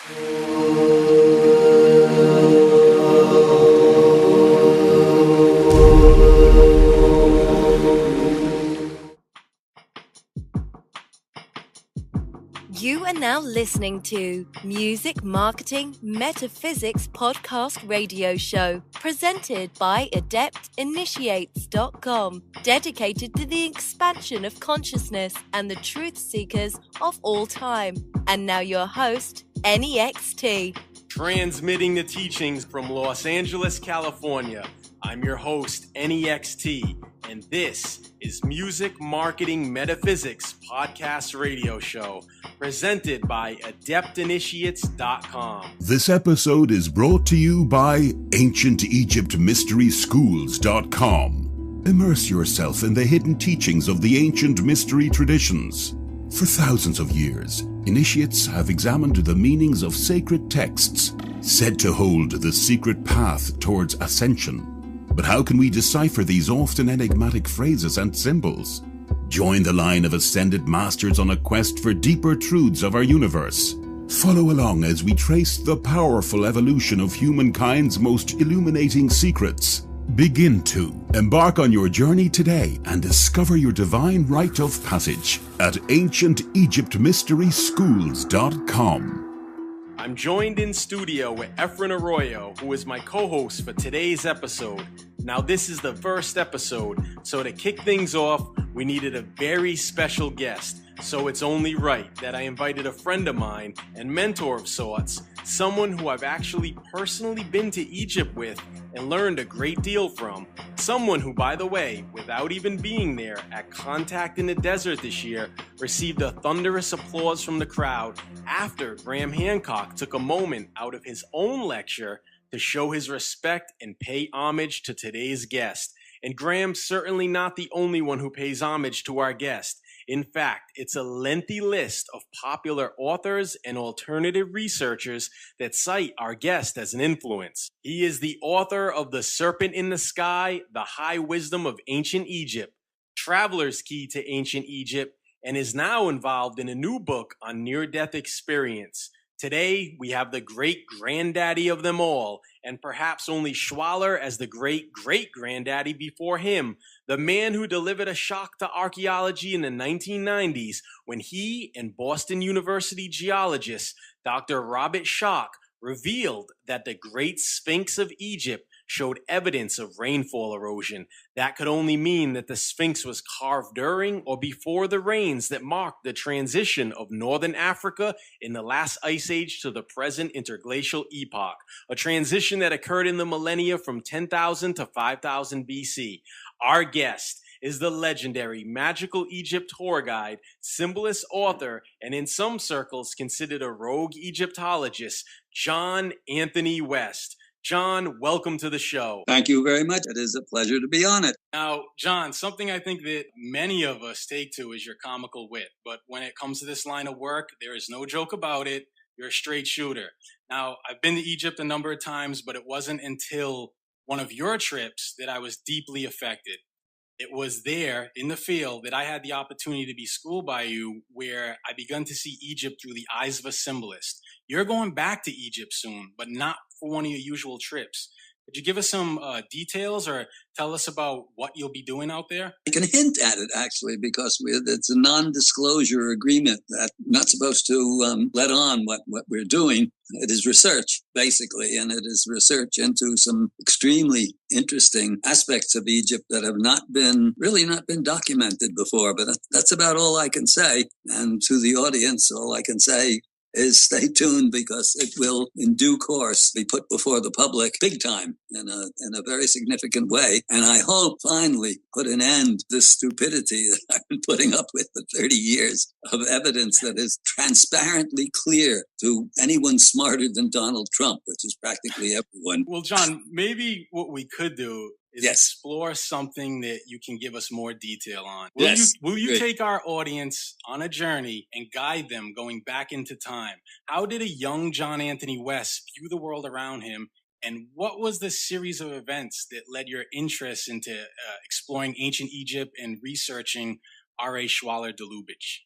You are now listening to Music Marketing Metaphysics Podcast Radio Show, presented by AdeptInitiates.com, dedicated to the expansion of consciousness and the truth seekers of all time. And now your host, NEXT. Transmitting the teachings from Los Angeles, California. I'm your host, NEXT, and this is Music Marketing Metaphysics Podcast Radio Show, presented by AdeptInitiates.com. This episode is brought to you by AncientEgyptMysterySchools.com. Immerse yourself in the hidden teachings of the ancient mystery traditions. For thousands of years, initiates have examined the meanings of sacred texts, said to hold the secret path towards ascension. But how can we decipher these often enigmatic phrases and symbols? Join the line of ascended masters on a quest for deeper truths of our universe. Follow along as we trace the powerful evolution of humankind's most illuminating secrets. Begin to embark on your journey today and discover your divine rite of passage at AncientEgyptMysterySchools.com. I'm joined in studio with Efren Arroyo, who is my co-host for today's episode. Now, this is the first episode, so to kick things off, we needed a very special guest. So it's only right that I invited a friend of mine and mentor of sorts, someone who I've actually personally been to Egypt with and learned a great deal from. Someone who, by the way, without even being there at Contact in the Desert this year, received a thunderous applause from the crowd after Graham Hancock took a moment out of his own lecture to show his respect and pay homage to today's guest. And Graham's certainly not the only one who pays homage to our guest. In fact, it's a lengthy list of popular authors and alternative researchers that cite our guest as an influence. He is the author of The Serpent in the Sky, The High Wisdom of Ancient Egypt, Traveler's Key to Ancient Egypt, and is now involved in a new book on near-death experience. Today, we have the great-granddaddy of them all, and perhaps only Schwaller as the great-great-granddaddy before him, the man who delivered a shock to archaeology in the 1990s when he and Boston University geologist Dr. Robert Schoch revealed that the Great Sphinx of Egypt showed evidence of rainfall erosion. That could only mean that the Sphinx was carved during or before the rains that marked the transition of northern Africa in the last ice age to the present interglacial epoch, a transition that occurred in the millennia from 10,000 to 5,000 BC. Our guest is the legendary Magical Egypt tour guide, symbolist author, and in some circles considered a rogue Egyptologist, John Anthony West. John, welcome to the show. Thank you very much. It is a pleasure to be on it. Now, John, something I think that many of us take to is your comical wit. But when it comes to this line of work, there is no joke about it. You're a straight shooter. Now, I've been to Egypt a number of times, but it wasn't until one of your trips that I was deeply affected. It was there in the field that I had the opportunity to be schooled by you, where I begun to see Egypt through the eyes of a symbolist. You're going back to Egypt soon, but not for one of your usual trips. Could you give us some details or tell us about what you'll be doing out there? I can hint at it, actually, because it's a non-disclosure agreement that I'm not supposed to let on what we're doing. It is research, basically, and it is research into some extremely interesting aspects of Egypt that have not been documented before. But that's about all I can say. And to the audience, all I can say is stay tuned, because it will in due course be put before the public big time in a very significant way. And I hope finally put an end to this stupidity that I've been putting up with for 30 years of evidence that is transparently clear to anyone smarter than Donald Trump, which is practically everyone. Well, John, maybe what we could do is Yes. explore something that you can give us more detail on. Will you Great. take our audience on a journey and guide them going back into time? How did a young John Anthony West view the world around him? And what was the series of events that led your interest into exploring ancient Egypt and researching R.A. Schwaller de Lubitsch?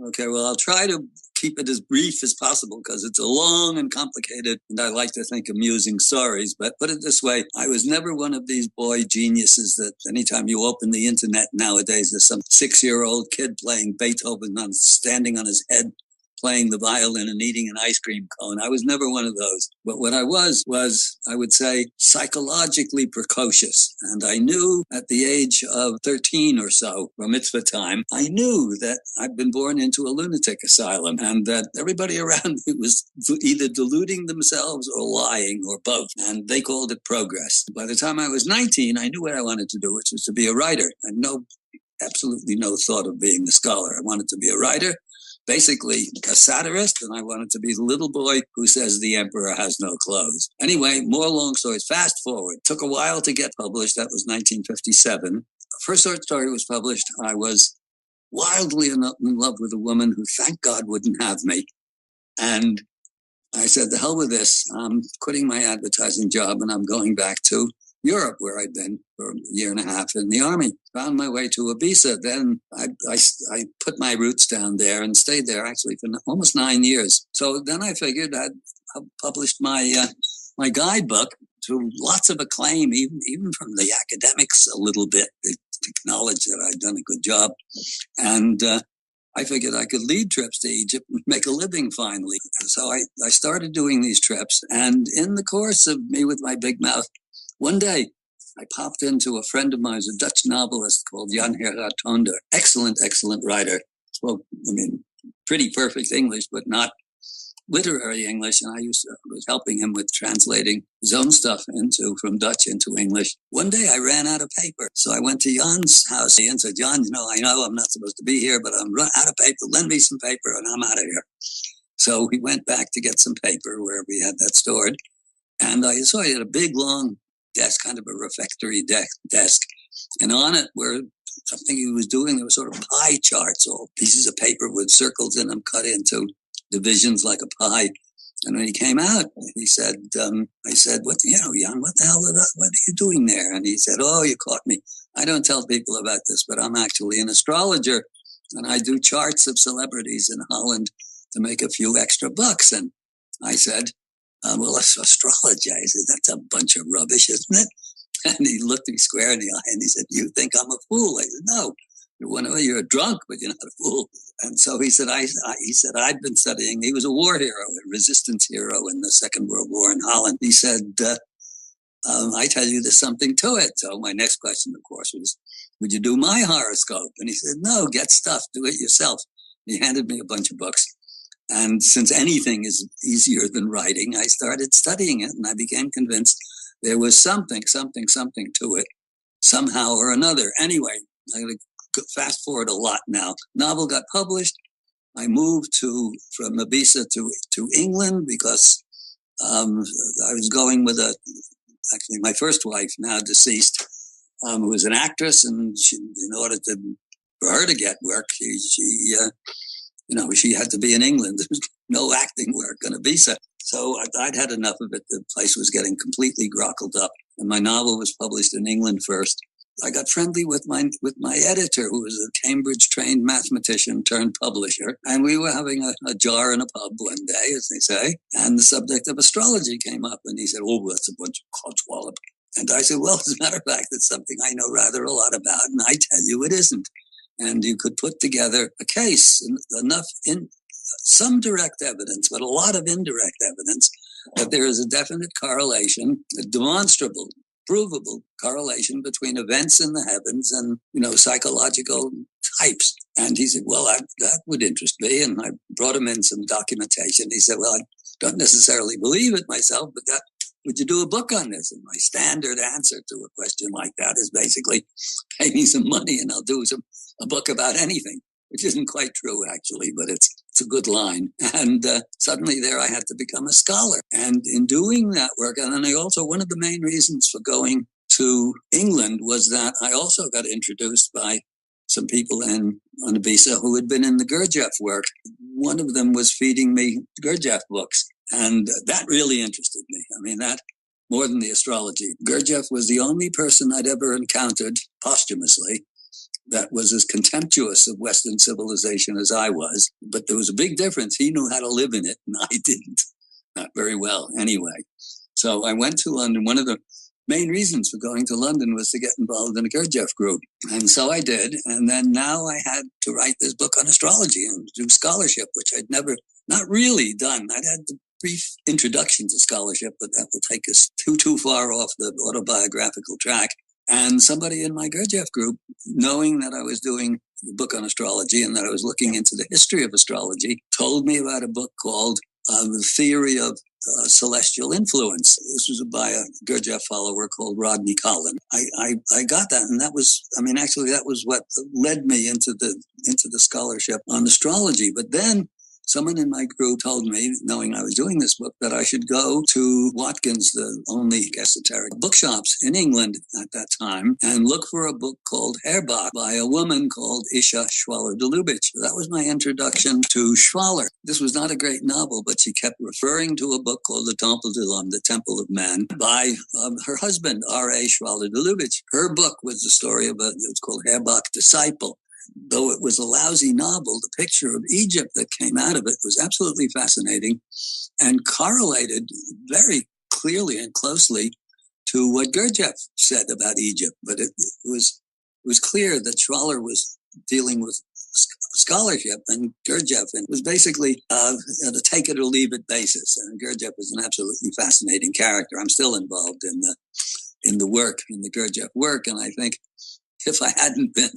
Okay, well, I'll try to keep it as brief as possible because it's a long and complicated, and I like to think amusing stories. But put it this way, I was never one of these boy geniuses that anytime you open the internet nowadays, there's some 6-year-old kid playing Beethoven standing on his head, playing the violin and eating an ice cream cone. I was never one of those. But what I was, I would say, psychologically precocious. And I knew at the age of 13 or so, bar mitzvah time, I knew that I'd been born into a lunatic asylum and that everybody around me was either deluding themselves or lying or both. And they called it progress. By the time I was 19, I knew what I wanted to do, which was to be a writer. I had absolutely no thought of being a scholar. I wanted to be a writer, basically a satirist, and I wanted to be the little boy who says the emperor has no clothes. Anyway, more long stories. Fast forward. Took a while to get published. That was 1957. The first short story was published. I was wildly in love with a woman who, thank God, wouldn't have me. And I said, the hell with this. I'm quitting my advertising job and I'm going back to Europe, where I'd been for a year and a half in the army. Found my way to Ibiza. Then I put my roots down there and stayed there actually for almost 9 years. So then I figured I'd published my guidebook to lots of acclaim, even from the academics a little bit. They acknowledged that I'd done a good job. And I figured I could lead trips to Egypt and make a living finally. So I started doing these trips. And in the course of me with my big mouth, one day, I popped into a friend of mine, a Dutch novelist called Jan Gerard Toonder. Excellent, excellent writer. Spoke, pretty perfect English, but not literary English. And I was helping him with translating his own stuff from Dutch into English. One day I ran out of paper. So I went to Jan's house and said, Jan, I know I'm not supposed to be here, but I'm out of paper. Lend me some paper and I'm out of here. So we went back to get some paper where we had that stored. And I saw he had a big, long desk, kind of a refectory desk. And on it were something he was doing. There were sort of pie charts, all pieces of paper with circles in them cut into divisions like a pie. And when he came out, he said, I said, Jan, what the hell what are you doing there? And he said, oh, you caught me. I don't tell people about this, but I'm actually an astrologer. And I do charts of celebrities in Holland to make a few extra bucks. And I said, well, that's astrology. I said, that's a bunch of rubbish, isn't it? And he looked me square in the eye and he said, you think I'm a fool? I said, no, you're a drunk, but you're not a fool. And so he said, I'd been studying. He was a war hero, a resistance hero in the Second World War in Holland. He said, I tell you, there's something to it. So my next question, of course, was, would you do my horoscope? And he said, no, get stuff, do it yourself. He handed me a bunch of books. And since anything is easier than writing, I started studying it and I became convinced there was something to it, somehow or another. Anyway, I'm going to fast forward a lot now. Novel got published. I moved from Ibiza to England because I was going with actually my first wife, now deceased, who was an actress, and in order for her to get work, she had to be in England. There was no acting work on Ibiza. So I'd had enough of it. The place was getting completely grockled up. And my novel was published in England first. I got friendly with my editor, who was a Cambridge-trained mathematician turned publisher. And we were having a jar in a pub one day, as they say. And the subject of astrology came up. And he said, oh, that's a bunch of codswallop. And I said, well, as a matter of fact, it's something I know rather a lot about. And I tell you, it isn't. And you could put together a case, enough in some direct evidence, but a lot of indirect evidence that there is a definite correlation, a demonstrable, provable correlation between events in the heavens and, psychological types. And he said, well, that would interest me. And I brought him in some documentation. He said, well, I don't necessarily believe it myself, but would you do a book on this? And my standard answer to a question like that is basically, pay me some money and I'll do a book about anything, which isn't quite true, actually, but it's a good line. And suddenly there I had to become a scholar. And in doing that work, and then one of the main reasons for going to England was that I also got introduced by some people on Ibiza who had been in the Gurdjieff work. One of them was feeding me Gurdjieff books. And that really interested me. I mean, that more than the astrology. Gurdjieff was the only person I'd ever encountered posthumously that was as contemptuous of Western civilization as I was. But there was a big difference. He knew how to live in it, and I didn't. Not very well, anyway. So I went to London. One of the main reasons for going to London was to get involved in a Gurdjieff group. And so I did. And then now I had to write this book on astrology and do scholarship, which I'd never, not really done. I'd had the brief introduction to scholarship, but that will take us too far off the autobiographical track. And somebody in my Gurdjieff group, knowing that I was doing a book on astrology and that I was looking into the history of astrology, told me about a book called The Theory of Celestial Influence. This was by a Gurdjieff follower called Rodney Collin. I got that, and that was, actually that was what led me into the scholarship on astrology. But then someone in my group told me, knowing I was doing this book, that I should go to Watkins, the only esoteric bookshops in England at that time, and look for a book called Herbach by a woman called Isha Schwaller de Lubitsch. That was my introduction to Schwaller. This was not a great novel, but she kept referring to a book called The Temple de l'Homme, The Temple of Man, by her husband, R.A. Schwaller de Lubitsch. Her book was the story of it's called Herbach Disciple. Though it was a lousy novel, the picture of Egypt that came out of it was absolutely fascinating and correlated very clearly and closely to what Gurdjieff said about Egypt. But it was clear that Schwaller was dealing with scholarship, and Gurdjieff was basically a take it or leave it basis. And Gurdjieff is an absolutely fascinating character. I'm still involved in the work, in the Gurdjieff work, and I think if I hadn't been,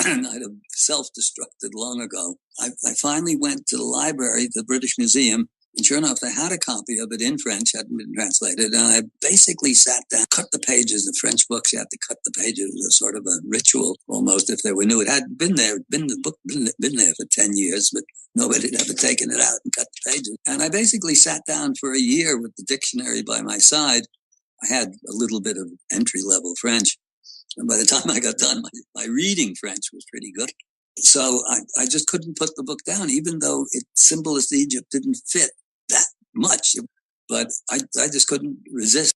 I'd have self-destructed long ago. I finally went to the library, the British Museum, and sure enough, they had a copy of it in French, hadn't been translated, and I basically sat down, cut the pages. The French books, you had to cut the pages. It was sort of a ritual, almost, if they were new. It had been there, the book been there for 10 years, but nobody had ever taken it out and cut the pages. And I basically sat down for a year with the dictionary by my side. I had a little bit of entry-level French. And by the time I got done, my reading French was pretty good. So I just couldn't put the book down, even though Symbolist Egypt didn't fit that much. But I just couldn't resist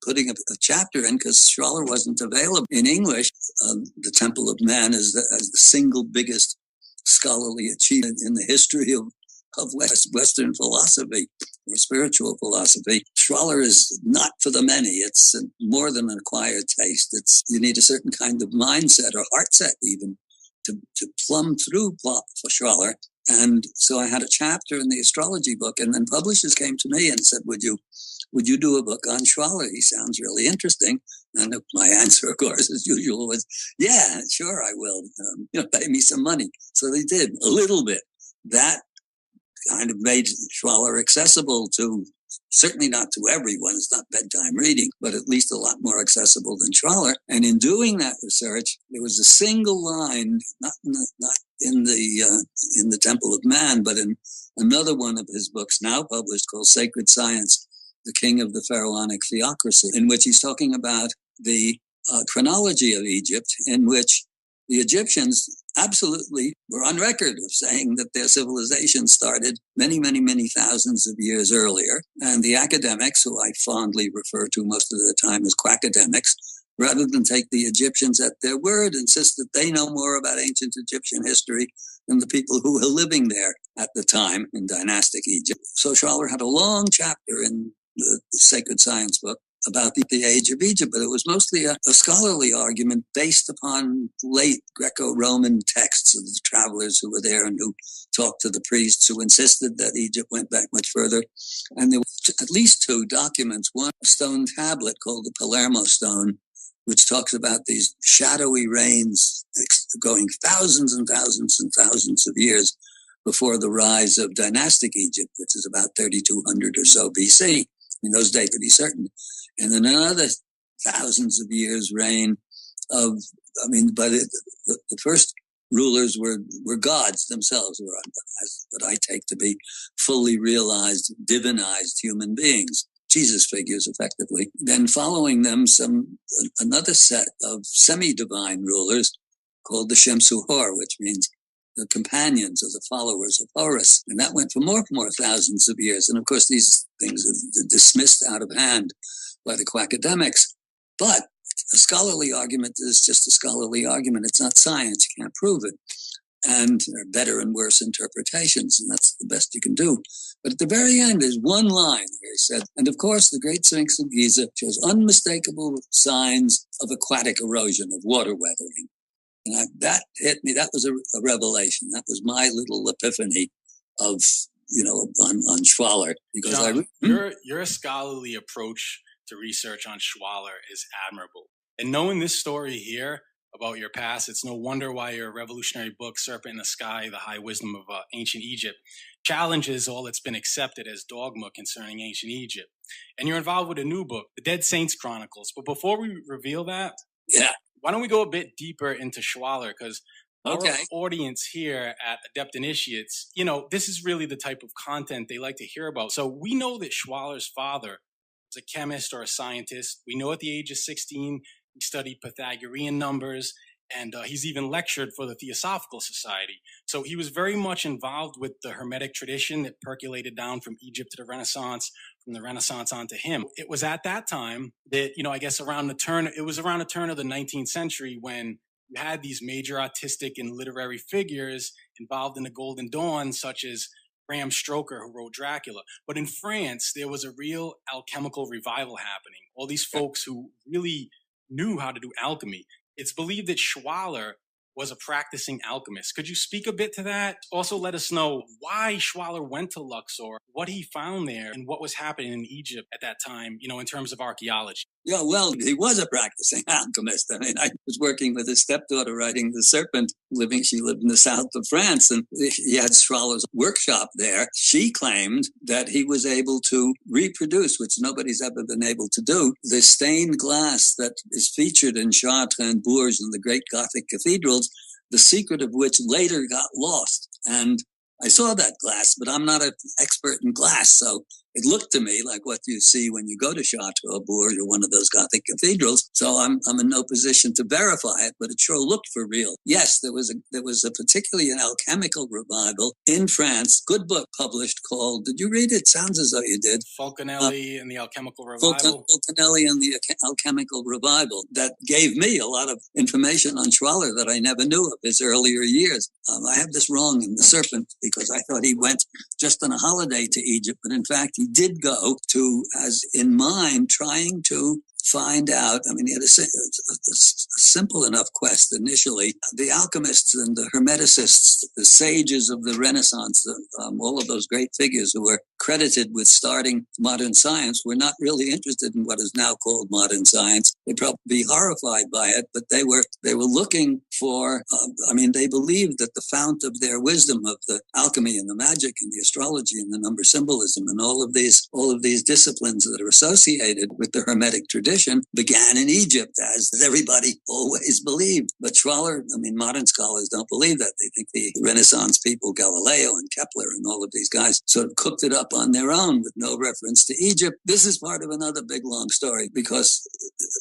putting a chapter in because Schwaller wasn't available in English. The Temple of Man is the single biggest scholarly achievement in the history of Western philosophy or spiritual philosophy. Schwaller is not for the many. It's more than an acquired taste. You need a certain kind of mindset or heart set even to plumb through for Schwaller. And so I had a chapter in the astrology book, and then publishers came to me and said, would you do a book on Schwaller? He sounds really interesting. And my answer, of course, as usual, was, yeah, sure, I will. Pay me some money. So they did a little bit. That kind of made Schwaller accessible to, certainly not to everyone. It's not bedtime reading, but at least a lot more accessible than Schwaller. And in doing that research, there was a single line, not in the Temple of Man, but in another one of his books now published called Sacred Science, The King of the Pharaonic Theocracy, in which he's talking about the chronology of Egypt, in which the Egyptians absolutely were on record of saying that their civilization started many, many, many thousands of years earlier. And the academics, who I fondly refer to most of the time as quackademics, rather than take the Egyptians at their word, insist that they know more about ancient Egyptian history than the people who were living there at the time in dynastic Egypt. So Schwaller had a long chapter in the Sacred Science book about the age of Egypt, but it was mostly a scholarly argument based upon late Greco-Roman texts of the travelers who were there and who talked to the priests who insisted that Egypt went back much further. And there were at least two documents, one a stone tablet called the Palermo stone, which talks about these shadowy reigns going thousands and thousands and thousands of years before the rise of dynastic Egypt, which is about 3,200 or so BC. In those days, to be certain. And then another thousands of years reign of, by the first rulers were gods themselves, were what I take to be fully realized, divinized human beings, Jesus figures effectively. Then following them, another set of semi-divine rulers called the Shemsu-Hor, which means the companions or the followers of Horus. And that went for more thousands of years. And of course, these things are dismissed out of hand by the quackademics. But a scholarly argument is just a scholarly argument. It's not science. You can't prove it. And there are better and worse interpretations, and that's the best you can do. But at the very end, there's one line where he said, and of course, the Great Sphinx of Giza shows unmistakable signs of aquatic erosion, of water weathering. And that hit me. That was a revelation. That was my little epiphany of, on Schwaller. Because John, your scholarly approach to research on Schwaller is admirable. And knowing this story here about your past, it's no wonder why your revolutionary book, Serpent in the Sky, The High Wisdom of Ancient Egypt, challenges all that's been accepted as dogma concerning ancient Egypt. And you're involved with a new book, The Dead Saints Chronicles. But before we reveal that, why don't we go a bit deeper into Schwaller? Because our audience here at Adept Initiates, this is really the type of content they like to hear about. So we know that Schwaller's father was a chemist or a scientist. We know at the age of 16, he studied Pythagorean numbers, and he's even lectured for the Theosophical Society. So he was very much involved with the Hermetic tradition that percolated down from Egypt to the Renaissance, from the Renaissance on to him. It was at that time that, I guess around the turn of the 19th century when you had these major artistic and literary figures involved in the Golden Dawn, such as Bram Stoker, who wrote Dracula. But in France, there was a real alchemical revival happening. All these folks who really knew how to do alchemy. It's believed that Schwaller was a practicing alchemist. Could you speak a bit to that? Also, let us know why Schwaller went to Luxor, what he found there, and what was happening in Egypt at that time, in terms of archaeology. Yeah, well, he was a practicing alchemist. I mean, I was working with his stepdaughter writing The Serpent. She lived in the south of France, and he had Schwaller's workshop there. She claimed that he was able to reproduce, which nobody's ever been able to do, the stained glass that is featured in Chartres and Bourges and the great Gothic cathedrals, the secret of which later got lost. And I saw that glass, but I'm not an expert in glass, so it looked to me like what you see when you go to Chartres or Bourges or one of those Gothic cathedrals. So I'm in no position to verify it, but it sure looked for real. Yes, there was a particularly an alchemical revival in France. Good book published called. Did you read it? Sounds as though you did. Fulcanelli and the Alchemical Revival. Fulcanelli and the Alchemical Revival. That gave me a lot of information on Schwaller that I never knew of his earlier years. I have this wrong in The Serpent because I thought he went just on a holiday to Egypt, but in fact he did go to, as in mind, trying to find out. I mean, he had a simple enough quest initially. The alchemists and the hermeticists, the sages of the Renaissance, all of those great figures who were credited with starting modern science were not really interested in what is now called modern science. They'd probably be horrified by it, but they were looking for, they believed that the fount of their wisdom, of the alchemy and the magic and the astrology and the number symbolism and all of these disciplines that are associated with the Hermetic tradition began in Egypt, as everybody always believed. But Schwaller, modern scholars don't believe that. They think the Renaissance people, Galileo and Kepler and all of these guys, sort of cooked it up on their own with no reference to Egypt. This is part of another big, long story because,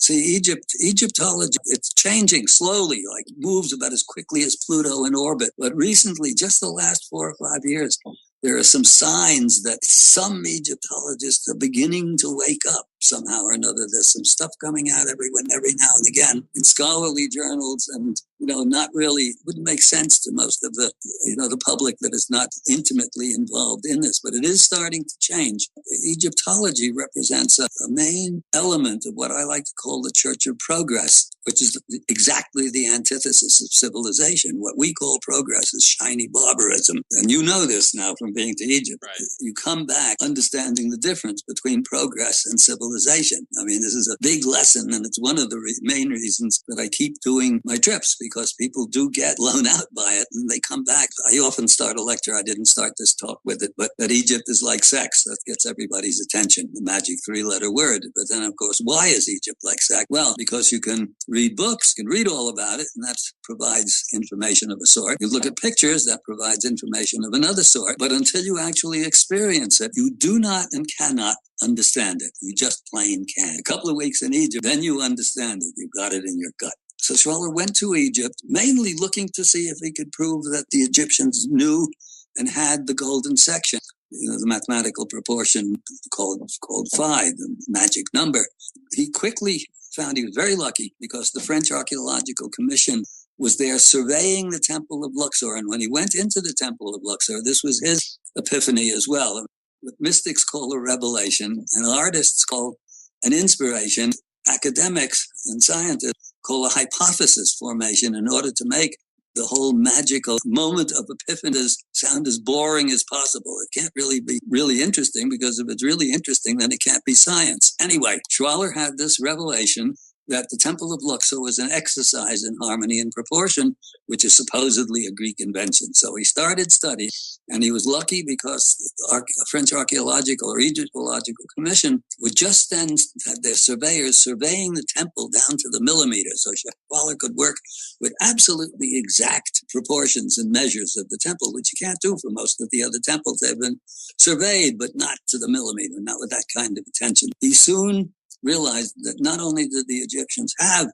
see, Egyptology, it's changing slowly, like moves about as quickly as Pluto in orbit. But recently, just the last 4 or 5 years, there are some signs that some Egyptologists are beginning to wake up somehow or another. There's some stuff coming out every now and again in scholarly journals, and not really wouldn't make sense to most of the the public that is not intimately involved in this, but it is starting to change. Egyptology represents a main element of what I like to call the Church of Progress, which is exactly the antithesis of civilization. What we call progress is shiny barbarism, and you know this now from being to Egypt. Right. You come back understanding the difference between progress and civilization. This is a big lesson, and it's one of the main reasons that I keep doing my trips, because people do get blown out by it and they come back. I often start a lecture. I didn't start this talk with it, but that Egypt is like sex. That gets everybody's attention, the magic 3-letter word. But then, of course, why is Egypt like sex? Well, because you can read books, you can read all about it, and that provides information of a sort. You look at pictures, that provides information of another sort. But until you actually experience it, you do not and cannot understand it. You just plain can't. A couple of weeks in Egypt, then you understand it. You've got it in your gut. So Schwaller went to Egypt, mainly looking to see if he could prove that the Egyptians knew and had the golden section, the mathematical proportion called phi, the magic number. He quickly found he was very lucky because the French Archaeological Commission was there surveying the Temple of Luxor. And when he went into the Temple of Luxor, this was his epiphany as well. What mystics call a revelation and artists call an inspiration, academics and scientists call a hypothesis formation in order to make the whole magical moment of epiphany sound as boring as possible. It can't really be really interesting, because if it's really interesting, then it can't be science. Anyway, Schwaller had this revelation that the Temple of Luxor was an exercise in harmony and proportion, which is supposedly a Greek invention. So he started studying, and he was lucky because the French Archaeological or Egyptological Commission would just then have their surveyors surveying the temple down to the millimeter. So Schwaller could work with absolutely exact proportions and measures of the temple, which you can't do for most of the other temples. They've been surveyed, but not to the millimeter, not with that kind of attention. He soon realized that not only did the Egyptians have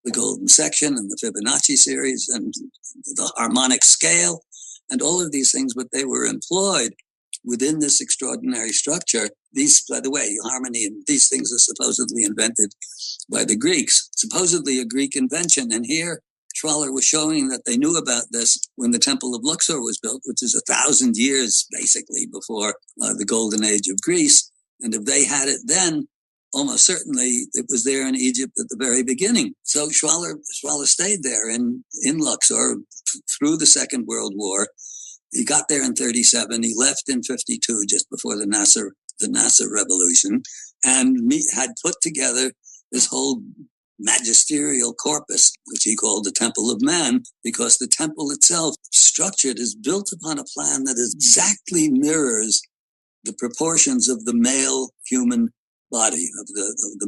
the golden section and the Fibonacci series and the harmonic scale and all of these things, but they were employed within this extraordinary structure. These, by the way, harmony and these things are supposedly invented by the Greeks, supposedly a Greek invention. And here Schwaller was showing that they knew about this when the Temple of Luxor was built, which is 1,000 years basically before the golden age of Greece. And if they had it then, almost certainly it was there in Egypt at the very beginning. So Schwaller stayed there in Luxor through the Second World War. He got there in 1937. He left in 1952, just before the Nasser Revolution, and had put together this whole magisterial corpus, which he called the Temple of Man, because the temple itself, structured, is built upon a plan that exactly mirrors the proportions of the male human body, of the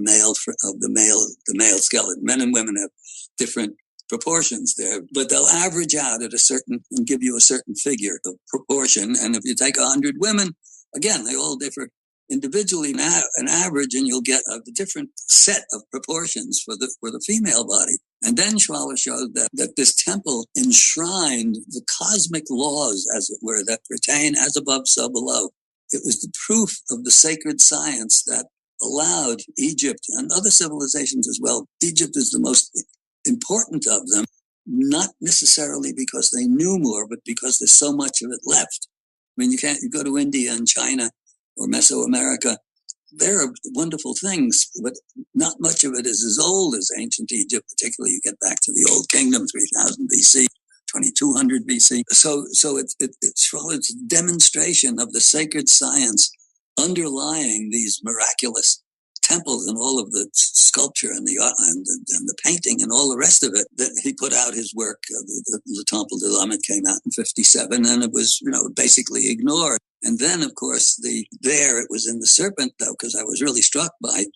male skeleton. Men and women have different proportions there, but they'll average out at a certain and give you a certain figure of proportion. And if you take 100 women, again, they all differ individually an average, and you'll get a different set of proportions for the female body. And then Schwaller showed that this temple enshrined the cosmic laws, as it were, that pertain as above, so below. It was the proof of the sacred science that allowed Egypt and other civilizations as well. Egypt is the most important of them, not necessarily because they knew more, but because there's so much of it left. I mean, you go to India and China or Mesoamerica, there are wonderful things, but not much of it is as old as ancient Egypt, particularly you get back to the Old Kingdom, 3000 BC, 2200 BC. So it's Schwaller's demonstration of the sacred science underlying these miraculous temples and all of the sculpture and the painting and all the rest of it, that he put out his work. The Temple de l'Homme came out in 1957, and it was, basically ignored. And then, of course, it was in the Serpent, though, because I was really struck by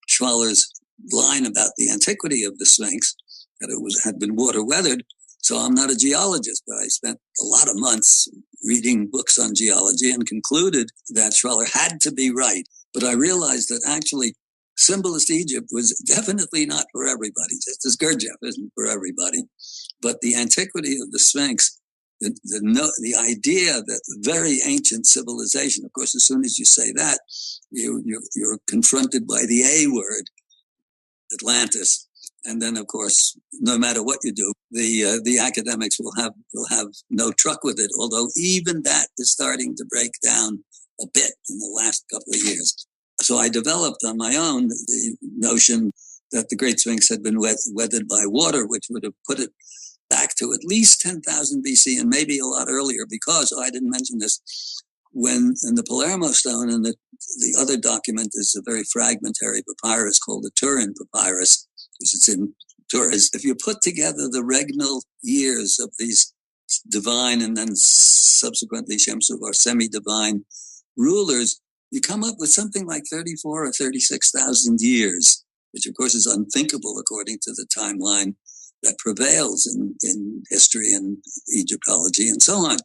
Schwaller's line about the antiquity of the Sphinx, that it had been water weathered. So I'm not a geologist, but I spent a lot of months reading books on geology and concluded that Schwaller had to be right. But I realized that actually symbolist Egypt was definitely not for everybody, just as Gurdjieff isn't for everybody. But the antiquity of the Sphinx, the idea that very ancient civilization, of course, as soon as you say that, you're confronted by the A word, Atlantis. And then, of course, no matter what you do, the academics will have no truck with it. Although even that is starting to break down a bit in the last couple of years. So I developed on my own the notion that the Great Sphinx had been weathered by water, which would have put it back to at least 10,000 BC and maybe a lot earlier, because I didn't mention this. When in the Palermo stone, and the other document is a very fragmentary papyrus called the Turin papyrus, because it's in Turin. If you put together the regnal years of these divine and then subsequently Shemsu or semi-divine rulers, you come up with something like 34 or 36,000 years, which of course is unthinkable according to the timeline that prevails in history and Egyptology and so on.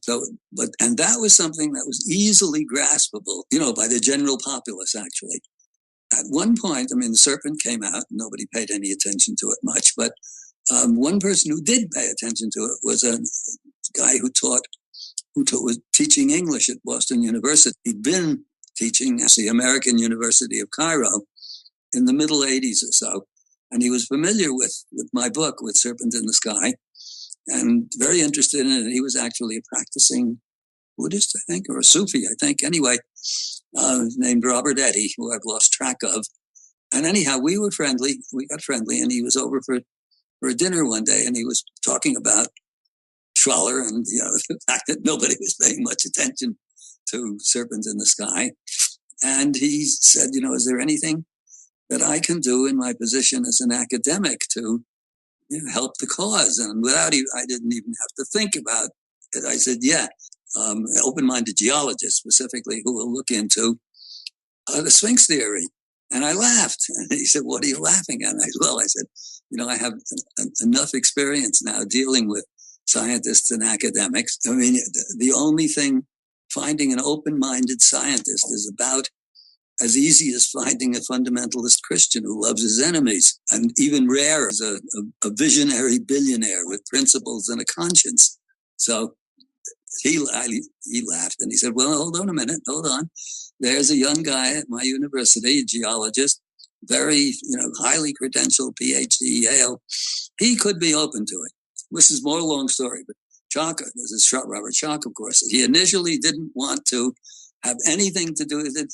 And that was something that was easily graspable, by the general populace, actually. At one point, the Serpent came out, nobody paid any attention to it much, but one person who did pay attention to it was a guy who was teaching English at Boston University. He'd been teaching at the American University of Cairo in the middle 80s or so. And he was familiar with my book, with Serpent in the Sky, and very interested in it. He was actually a practicing Buddhist, I think, or a Sufi, I think. Anyway, named Robert Eddy, who I've lost track of. And anyhow, we were friendly. We got friendly, and he was over for a dinner one day, and he was talking about Schwaller and the fact that nobody was paying much attention to Serpent in the Sky. And he said, is there anything that I can do in my position as an academic to help the cause? And I didn't even have to think about it. I said, yeah, open-minded geologists specifically who will look into the Sphinx theory. And I laughed. And he said, what are you laughing at? And I said, I have enough experience now dealing with scientists and academics. I mean, the only thing finding an open-minded scientist is about as easy as finding a fundamentalist Christian who loves his enemies, and even rarer is a visionary billionaire with principles and a conscience. So he laughed and he said, well, hold on a minute, hold on. There's a young guy at my university, a geologist, very, highly credentialed, PhD, Yale. He could be open to it. This is more long story, but this is Robert Schoch, of course. He initially didn't want to have anything to do with it.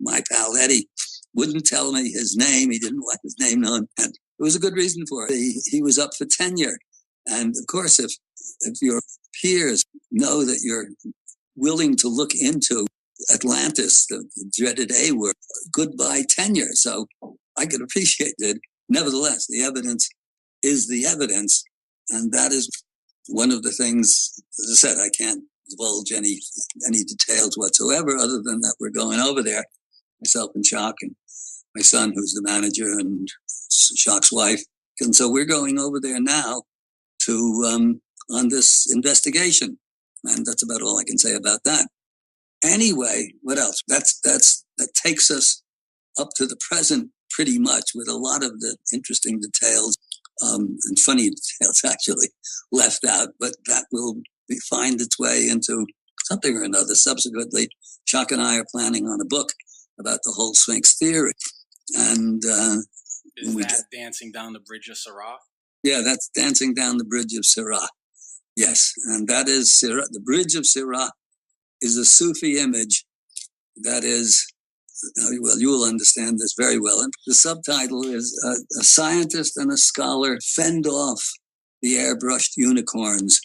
My pal Eddie wouldn't tell me his name. He didn't want his name known. And there was a good reason for it. He was up for tenure. And of course, if your peers know that you're willing to look into Atlantis, the dreaded A word, goodbye tenure. So I could appreciate it. Nevertheless, the evidence is the evidence. And that is one of the things, as I said, I can't divulge any details whatsoever, other than that we're going over there, myself and Schoch and my son, who's the manager, and Schoch's wife. And so we're going over there now to on this investigation. And that's about all I can say about that. Anyway, what else? That takes us up to the present pretty much, with a lot of the interesting details and funny details actually left out, but that will find its way into something or another. Subsequently, Schoch and I are planning on a book about the whole Sphinx theory. And is that Dancing Down the Bridge of Sirah? Yeah, that's Dancing Down the Bridge of Sirah. Yes, and that is Sirah. The Bridge of Sirah is a Sufi image that is, well, you will understand this very well. And the subtitle is a scientist and a scholar fend off the airbrushed unicorns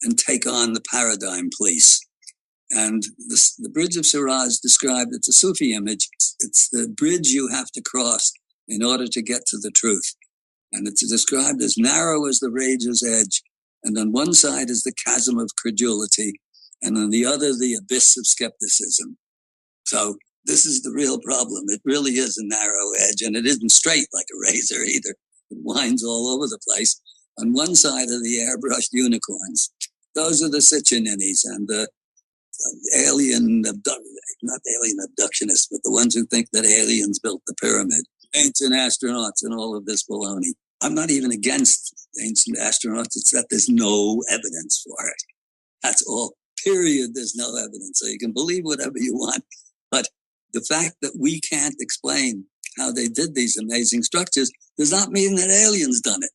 and take on the paradigm police. And the Bridge of Sirah is described, it's a Sufi image. It's the bridge you have to cross in order to get to the truth. And it's described as narrow as the rage's edge. And on one side is the chasm of credulity, and on the other, the abyss of skepticism. So this is the real problem. It really is a narrow edge, and it isn't straight like a razor either. It winds all over the place. On one side are the airbrushed unicorns. Those are the Sitchininis and the not alien abductionists, but the ones who think that aliens built the pyramid. Ancient astronauts and all of this baloney. I'm not even against ancient astronauts. It's that there's no evidence for it. That's all. Period. There's no evidence. So you can believe whatever you want. But the fact that we can't explain how they did these amazing structures does not mean that aliens done it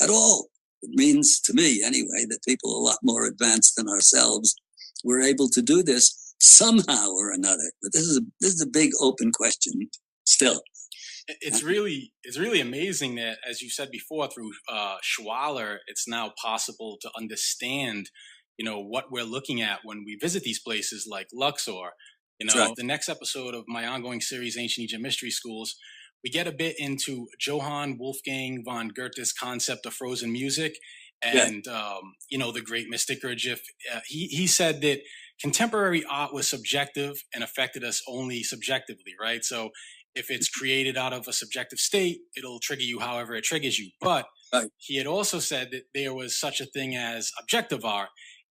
at all. It means, to me anyway, that people a lot more advanced than ourselves were able to do this somehow or another. But this is a big open question still. It's really amazing that, as you said before, through Schwaller, it's now possible to understand, what we're looking at when we visit these places like Luxor. Right. The next episode of my ongoing series, Ancient Egypt Mystery Schools, we get a bit into Johann Wolfgang von Goethe's concept of frozen music. And, the great mystic Gurdjieff, he said that contemporary art was subjective and affected us only subjectively, right? So if it's created out of a subjective state, it'll trigger you however it triggers you. But he had also said that there was such a thing as objective art.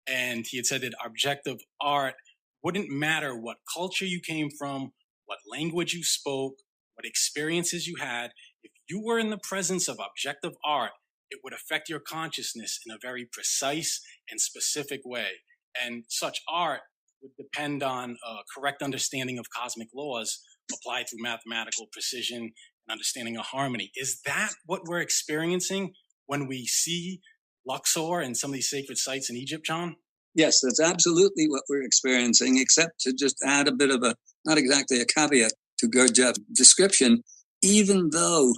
And he had said that objective art wouldn't matter what culture you came from, what language you spoke, what experiences you had. If you were in the presence of objective art, it would affect your consciousness in a very precise and specific way. And such art would depend on a correct understanding of cosmic laws applied through mathematical precision an understanding of harmony. Is that what we're experiencing when we see Luxor and some of these sacred sites in Egypt, John? Yes, that's absolutely what we're experiencing, except to just add a bit of a, not exactly a caveat to Gurdjieff's description, even though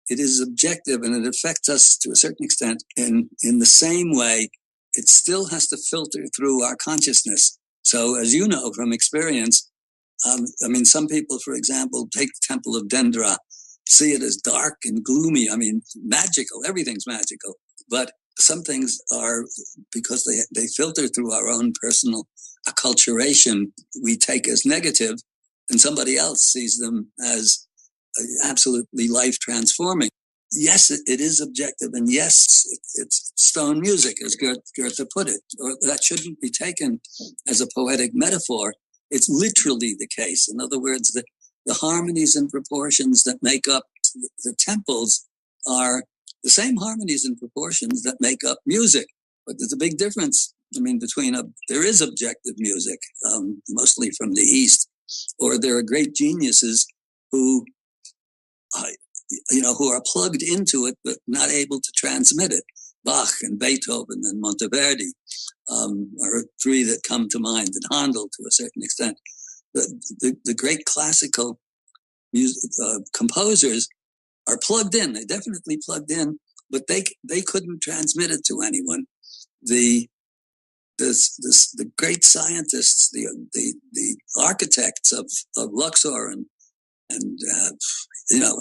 it is objective and it affects us to a certain extent in the same way, it still has to filter through our consciousness. So as you know from experience, some people, for example, take the Temple of Dendra, see it as dark and gloomy. Magical, everything's magical. But some things are, because they filter through our own personal acculturation, we take as negative, and somebody else sees them as absolutely life transforming. Yes, it is objective, and yes, it's stone music, as Goethe put it, or that shouldn't be taken as a poetic metaphor. It's literally the case. In other words, the harmonies and proportions that make up the temples are the same harmonies and proportions that make up music. But there's a big difference, there is objective music, mostly from the East, or there are great geniuses who are plugged into it, but not able to transmit it. Bach and Beethoven and Monteverdi are three that come to mind, and Handel to a certain extent. The great classical composers are plugged in. They definitely plugged in, but they couldn't transmit it to anyone. The great scientists, the architects of Luxor and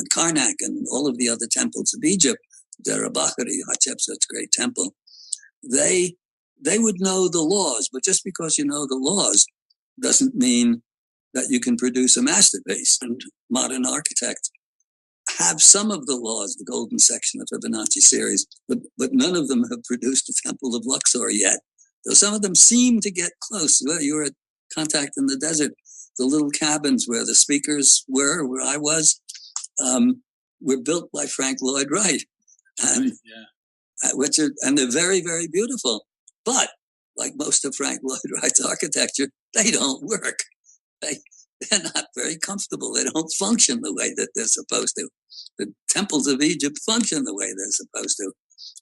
Karnak and all of the other temples of Egypt, Derabakari, Hatshepsut's great temple, they would know the laws, but just because you know the laws doesn't mean that you can produce a masterpiece. And modern architects have some of the laws, the golden section of Fibonacci series, but none of them have produced a temple of Luxor yet. Though some of them seem to get close. Well, you were at Contact in the Desert. The little cabins where the speakers were, where I was, were built by Frank Lloyd Wright, and and they're very, very beautiful. But like most of Frank Lloyd Wright's architecture, they don't work. They're not very comfortable. They don't function the way that they're supposed to. The temples of Egypt function the way they're supposed to.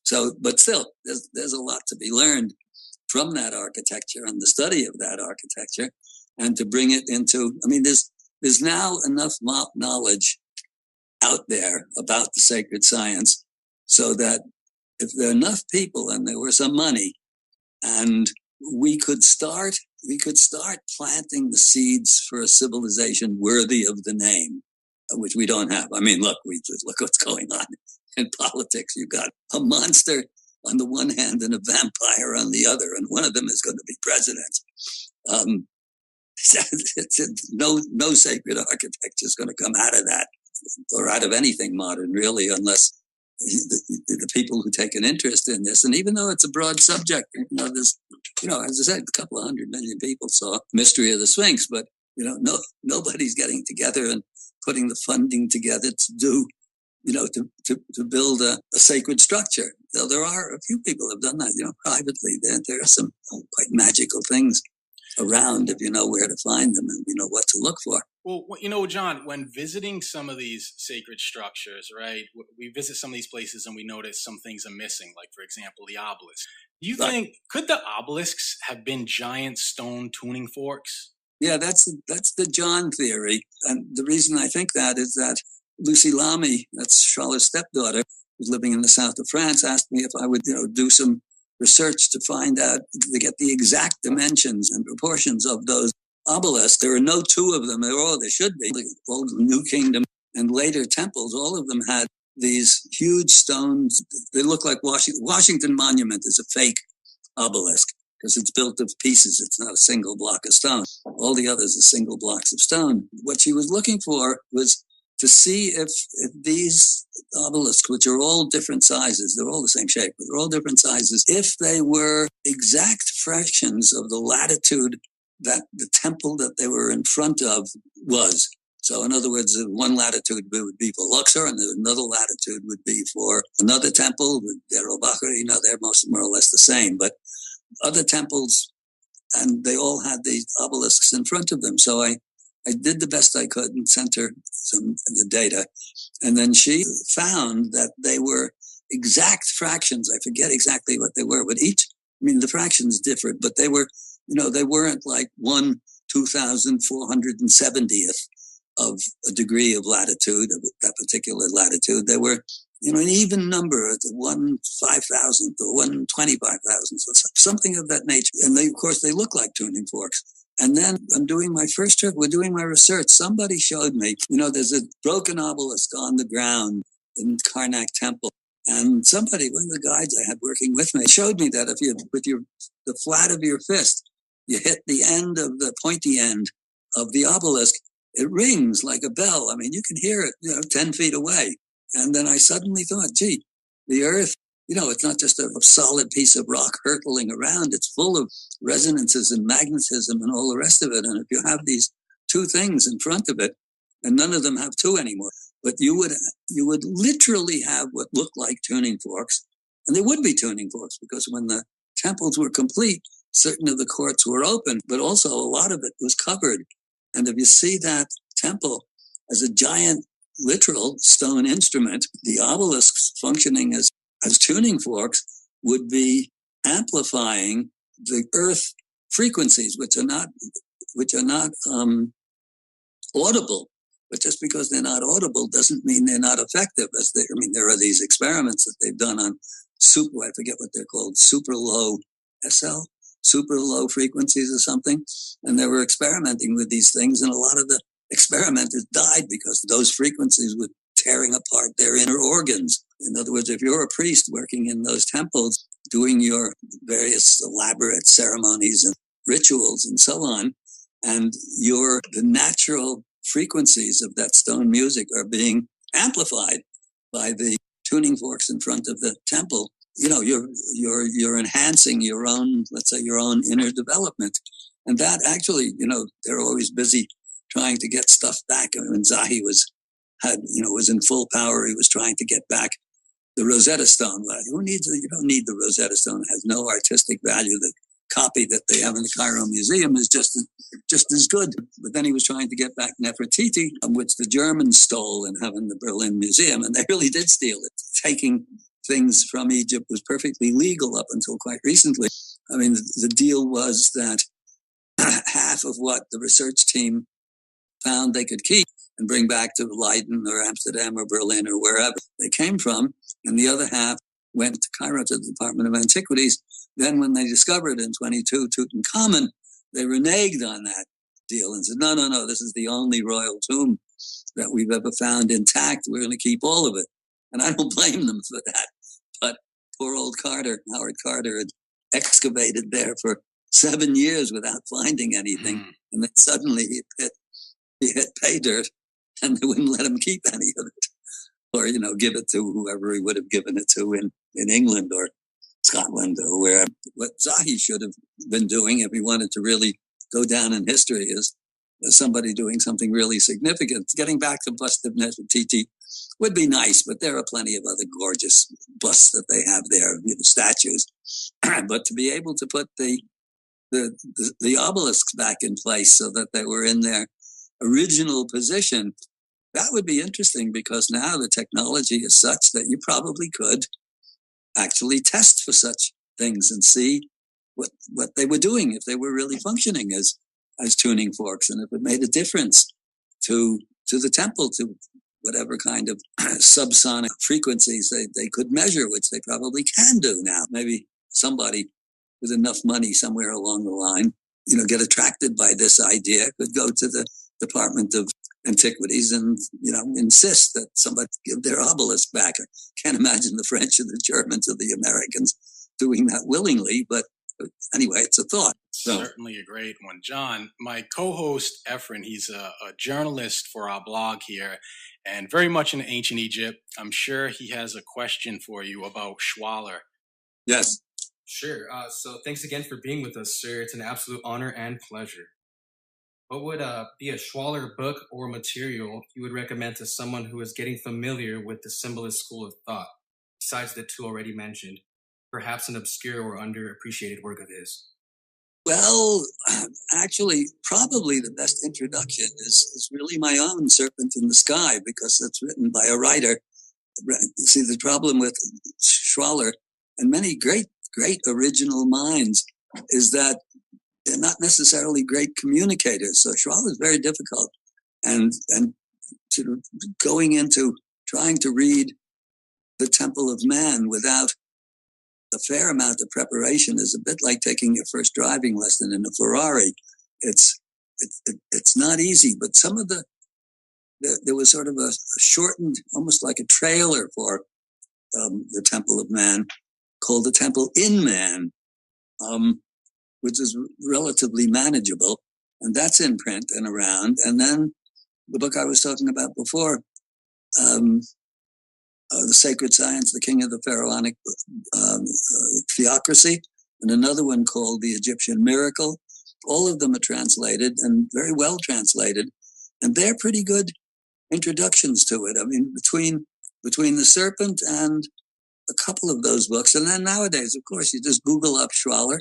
So, but still, there's a lot to be learned from that architecture and the study of that architecture, and to bring it into, there's now enough knowledge out there about the sacred science so that if there are enough people and there was some money, and we could start planting the seeds for a civilization worthy of the name, which we don't have. Look what's going on in politics. You've got a monster on the one hand and a vampire on the other, and one of them is going to be president. No sacred architecture is going to come out of that, or out of anything modern, really, unless the people who take an interest in this. And even though it's a broad subject, there's, as I said, a couple of 100 million people saw Mystery of the Sphinx, but nobody's getting together and putting the funding together to do, to build a sacred structure. Though there are a few people have done that, privately. There are some quite magical things around if you know where to find them and you know what to look for. Well, John, when visiting some of these sacred structures, right, we visit some of these places and we notice some things are missing, like, for example, the obelisk. Do you think, could the obelisks have been giant stone tuning forks? Yeah, that's the John theory. And the reason I think that is that Lucy Lamy, that's Charlotte's stepdaughter, who's living in the south of France, asked me if I would, do some research to find out, to get the exact dimensions and proportions of those obelisks. There are no two of them. There should be. The old New Kingdom and later temples, all of them had these huge stones. They look like Washington Monument is a fake obelisk because it's built of pieces. It's not a single block of stone. All the others are single blocks of stone. What she was looking for was to see if these obelisks, which are all different sizes, they're all the same shape, but they're all different sizes, if they were exact fractions of the latitude that the temple that they were in front of was. So in other words, one latitude would be for Luxor, and another latitude would be for another temple, Derobakari. They're more or less the same, but other temples, and they all had these obelisks in front of them. So I I did the best I could and sent her the data. And then she found that they were exact fractions. I forget exactly what they were, but the fractions differed, but they were, they weren't like 1/2470th of a degree of latitude, of that particular latitude. They were, an even number, 1/5000th or 1/25,000th, so something of that nature. And they, of course, they look like tuning forks. And then I'm doing my first trip. We're doing my research. Somebody showed me, there's a broken obelisk on the ground in Karnak Temple. And one of the guides I had working with me, showed me that if you, with the flat of your fist, you hit the end of the pointy end of the obelisk, it rings like a bell. I mean, you can hear it, 10 feet away. And then I suddenly thought, gee, the earth, it's not just a solid piece of rock hurtling around. It's full of resonances and magnetism and all the rest of it. And if you have these two things in front of it, and none of them have two anymore, but you would literally have what looked like tuning forks, and they would be tuning forks, because when the temples were complete, certain of the courts were open, but also a lot of it was covered. And if you see that temple as a giant literal stone instrument, the obelisks functioning as tuning forks would be amplifying the earth frequencies, which are not audible. But just because they're not audible doesn't mean they're not effective. There are these experiments that they've done on I forget what they're called, super low frequencies or something. And they were experimenting with these things, and a lot of the experimenters died because those frequencies were tearing apart their inner organs. In other words, if you're a priest working in those temples, doing your various elaborate ceremonies and rituals and so on, and the natural frequencies of that stone music are being amplified by the tuning forks in front of the temple, you're enhancing your own, let's say, your own inner development. And that actually, they're always busy trying to get stuff back. I mean, when Zahi was in full power, he was trying to get back the Rosetta Stone. Well, you don't need the Rosetta Stone. It has no artistic value. The copy that they have in the Cairo Museum is just as good. But then he was trying to get back Nefertiti, which the Germans stole and have in the Berlin Museum. And they really did steal it. Taking things from Egypt was perfectly legal up until quite recently. I mean, the deal was that half of what the research team found they could keep and bring back to Leiden or Amsterdam or Berlin or wherever they came from, and the other half went to Cairo to the Department of Antiquities. Then when they discovered in 22 Tutankhamun, they reneged on that deal and said, no, this is the only royal tomb that we've ever found intact. We're going to keep all of it. And I don't blame them for that. But poor old Howard Carter, had excavated there for 7 years without finding anything. And then suddenly he hit pay dirt, and they wouldn't let him keep any of it. Or, give it to whoever he would have given it to in England or Scotland or wherever. What Zahi should have been doing, if he wanted to really go down in history, is somebody doing something really significant. Getting back to bust of Nefertiti would be nice, but there are plenty of other gorgeous busts that they have there, statues. But to be able to put the obelisks back in place so that they were in their original position, that would be interesting, because now the technology is such that you probably could actually test for such things and see what they were doing, if they were really functioning as tuning forks, and if it made a difference to the temple, to whatever kind of subsonic frequencies they could measure, which they probably can do now. Maybe somebody with enough money somewhere along the line, get attracted by this idea, could go to the Department of Antiquities and, insist that somebody give their obelisk back. I can't imagine the French or the Germans or the Americans doing that willingly, but anyway, it's a thought. So. Certainly a great one. John, my co-host, Efren, he's a journalist for our blog here and very much in ancient Egypt. I'm sure he has a question for you about Schwaller. Yes. Sure. So thanks again for being with us, sir. It's an absolute honor and pleasure. What would be a Schwaller book or material you would recommend to someone who is getting familiar with the symbolist school of thought, besides the two already mentioned, perhaps an obscure or underappreciated work of his? Well, actually, probably the best introduction is really my own Serpent in the Sky, because it's written by a writer. See, the problem with Schwaller and many great original minds is that they're not necessarily great communicators. So Schwaller is very difficult. And sort of going into trying to read The Temple of Man without a fair amount of preparation is a bit like taking your first driving lesson in a Ferrari. It's not easy, but some of there was sort of a shortened, almost like a trailer for The Temple of Man called The Temple in Man, which is relatively manageable. And that's in print and around. And then the book I was talking about before, The Sacred Science, the King of the Pharaonic Theocracy, and another one called The Egyptian Miracle. All of them are translated and very well translated. And they're pretty good introductions to it. I mean, between The Serpent and a couple of those books. And then nowadays, of course, you just Google up Schwaller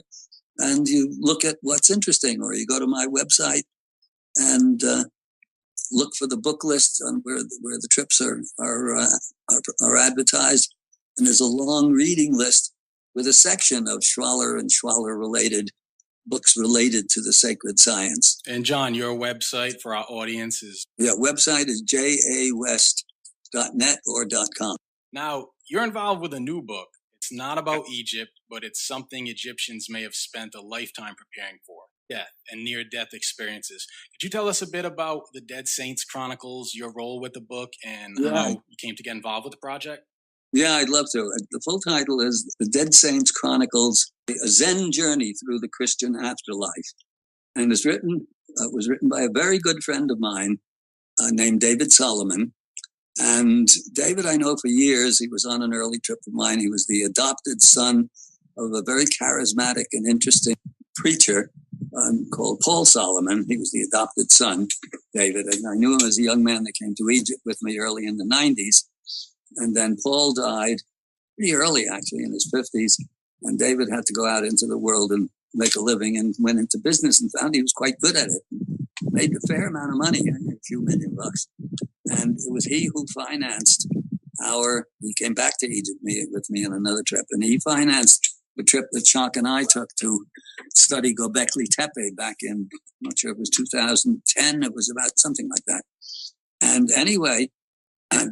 and you look at what's interesting, or you go to my website and look for the book list on where the trips are advertised. And there's a long reading list with a section of Schwaller and Schwaller related books related to the sacred science. And John, your website for our audience is? Yeah, website is jawest.net or .com. Now, you're involved with a new book. It's not about Egypt, but it's something Egyptians may have spent a lifetime preparing for: death and near-death experiences. Could you tell us a bit about the Dead Saints Chronicles, your role with the book, and how you came to get involved with the project? Yeah, I'd love to. The full title is The Dead Saints Chronicles, A Zen Journey Through the Christian Afterlife. And it was written by a very good friend of mine named David Solomon. And David, I know for years. He was on an early trip of mine. He was the adopted son of a very charismatic and interesting preacher called Paul Solomon. He was the adopted son, David. And I knew him as a young man that came to Egypt with me early in the 90s. And then Paul died pretty early, actually, in his 50s. And David had to go out into the world and make a living, and went into business and found he was quite good at it. Made a fair amount of money, a few $1 million. And it was he who financed he came back to Egypt with me on another trip, and he financed the trip that Shock and I took to study Göbekli Tepe back in, I'm not sure if it was 2010, it was about something like that. And anyway,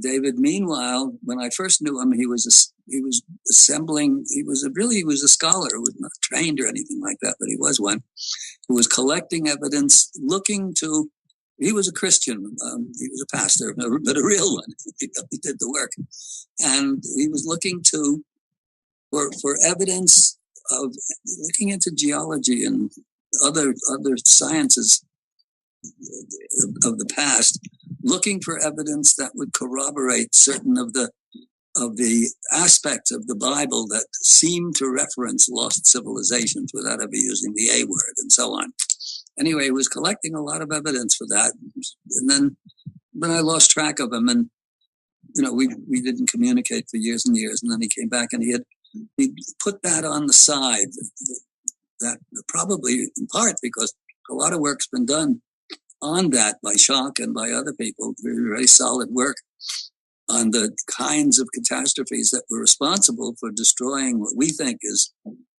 David, meanwhile, when I first knew him, he was assembling, he was a scholar who was not trained or anything like that, but he was one who was collecting evidence, he was a Christian, he was a pastor, but a real one. He did the work. And he was looking for evidence looking into geology and other sciences of the past, looking for evidence that would corroborate certain of the aspects of the Bible that seem to reference lost civilizations without ever using the A word, and so on. Anyway, he was collecting a lot of evidence for that. And then I lost track of him, and we didn't communicate for years and years. And then he came back, and he put that on the side. That probably in part because a lot of work's been done on that by Shock and by other people, very, very solid work on the kinds of catastrophes that were responsible for destroying what we think is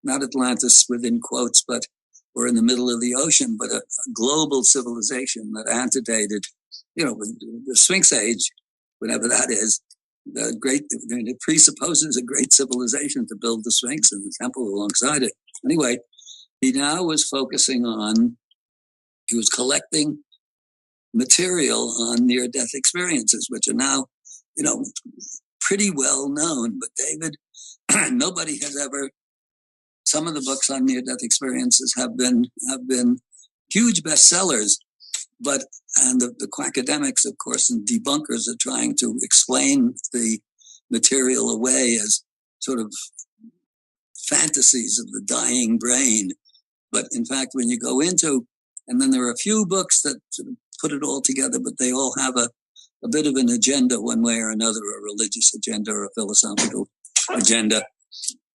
not Atlantis within quotes, but we're in the middle of the ocean, but a global civilization that antedated, the Sphinx Age, whatever that is. It presupposes a great civilization to build the Sphinx and the temple alongside it. Anyway, he now was he was collecting material on near-death experiences, which are now, pretty well known. But David, nobody has ever. Some of the books on near-death experiences have been huge bestsellers, and the quackademics, of course, and debunkers are trying to explain the material away as sort of fantasies of the dying brain. But in fact, when you go into, and then there are a few books that sort of put it all together, but they all have a bit of an agenda one way or another, a religious agenda or a philosophical agenda.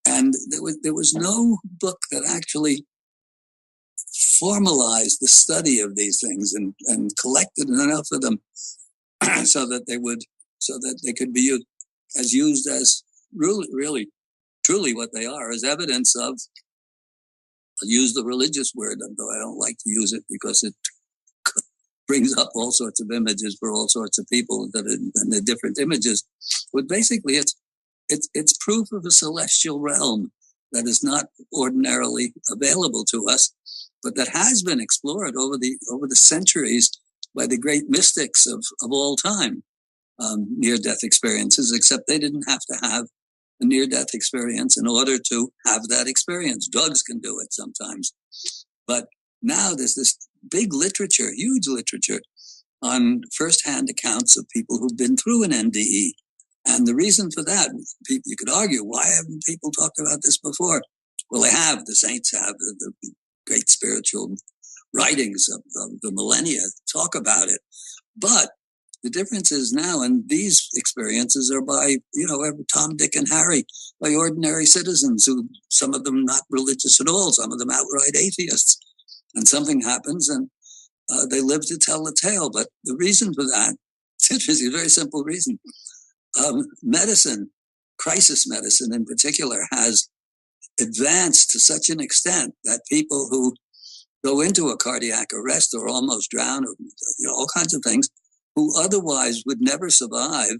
And there was no book that actually formalized the study of these things and collected enough of them so that they could be used as really truly what they are, as evidence of, I'll use the religious word, though I don't like to use it because it brings up all sorts of images for all sorts of people and the different images. But basically, it's proof of a celestial realm that is not ordinarily available to us, but that has been explored over the centuries by the great mystics of all time, near-death experiences, except they didn't have to have a near-death experience in order to have that experience. Drugs can do it sometimes. But now there's this big literature, huge literature, on first-hand accounts of people who've been through an NDE. And the reason for that, you could argue, why haven't people talked about this before? Well, they have. The saints have. The great spiritual writings of the millennia talk about it. But the difference is now, and these experiences are by, Tom, Dick, and Harry, by ordinary citizens who, some of them not religious at all, some of them outright atheists. And something happens and they live to tell the tale. But the reason for that, it's interesting, a very simple reason. Medicine, crisis medicine in particular, has advanced to such an extent that people who go into a cardiac arrest or almost drown, or all kinds of things, who otherwise would never survive,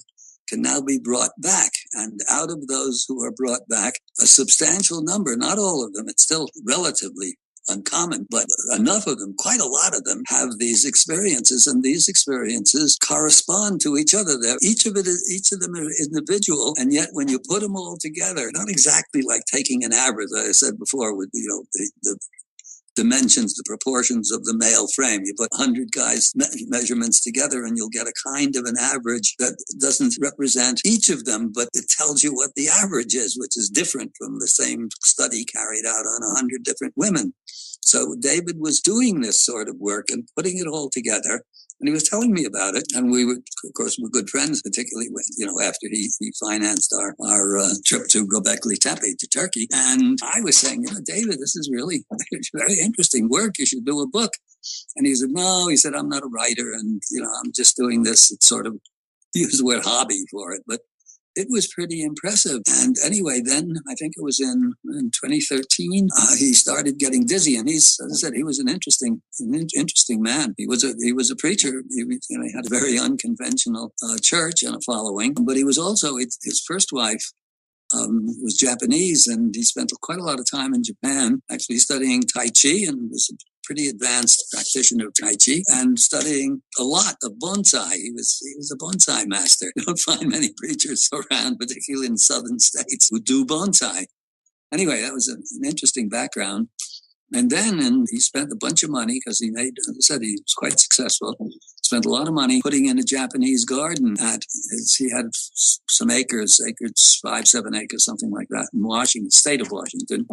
can now be brought back. And out of those who are brought back, a substantial number, not all of them, it's still relatively uncommon, but enough of them, quite a lot of them, have these experiences, and these experiences correspond to each other. Each of them are individual, and yet when you put them all together, not exactly like taking an average, as I said before, with the dimensions, the proportions of the male frame. You put 100 guys' measurements together and you'll get a kind of an average that doesn't represent each of them, but it tells you what the average is, which is different from the same study carried out on 100 different women. So David was doing this sort of work and putting it all together. And he was telling me about it. And we were, of course, good friends, particularly when, after he financed our trip to Göbekli Tepe to Turkey. And I was saying, David, this is really very interesting work. You should do a book. And he said, no, I'm not a writer. And, I'm just doing this. It's sort of, he used the word hobby for it. But it was pretty impressive. And anyway, then I think it was in 2013, he started getting dizzy. And as I said, he was an interesting man. He was a preacher. He had a very unconventional church and a following. But he was also, his first wife was Japanese, and he spent quite a lot of time in Japan, actually studying Tai Chi, and was a pretty advanced practitioner of Tai Chi, and studying a lot of bonsai. He was a bonsai master. You don't find many preachers around, particularly in southern states, who do bonsai. Anyway, that was an interesting background. And then he spent a bunch of money because he made, as I said, he was quite successful. Spent a lot of money putting in a Japanese garden he had some acres, 5-7 acres, something like that, in Washington, state of Washington.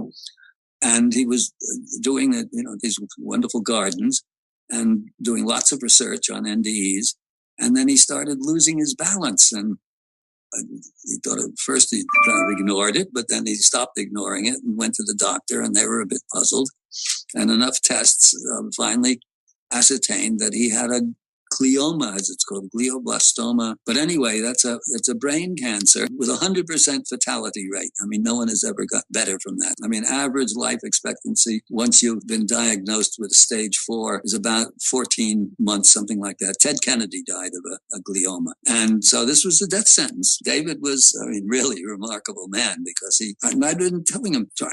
And he was doing these wonderful gardens and doing lots of research on NDEs. And then he started losing his balance. And he thought at first he kind of ignored it, but then he stopped ignoring it and went to the doctor, and they were a bit puzzled. And enough tests finally ascertained that he had a glioma, as it's called, glioblastoma. But anyway, it's a brain cancer with 100% fatality rate. I mean, no one has ever got better from that. I mean, average life expectancy once you've been diagnosed with stage 4 is about 14 months, something like that. Ted Kennedy died of a glioma. And so this was a death sentence. David was, really a remarkable man, because I'd been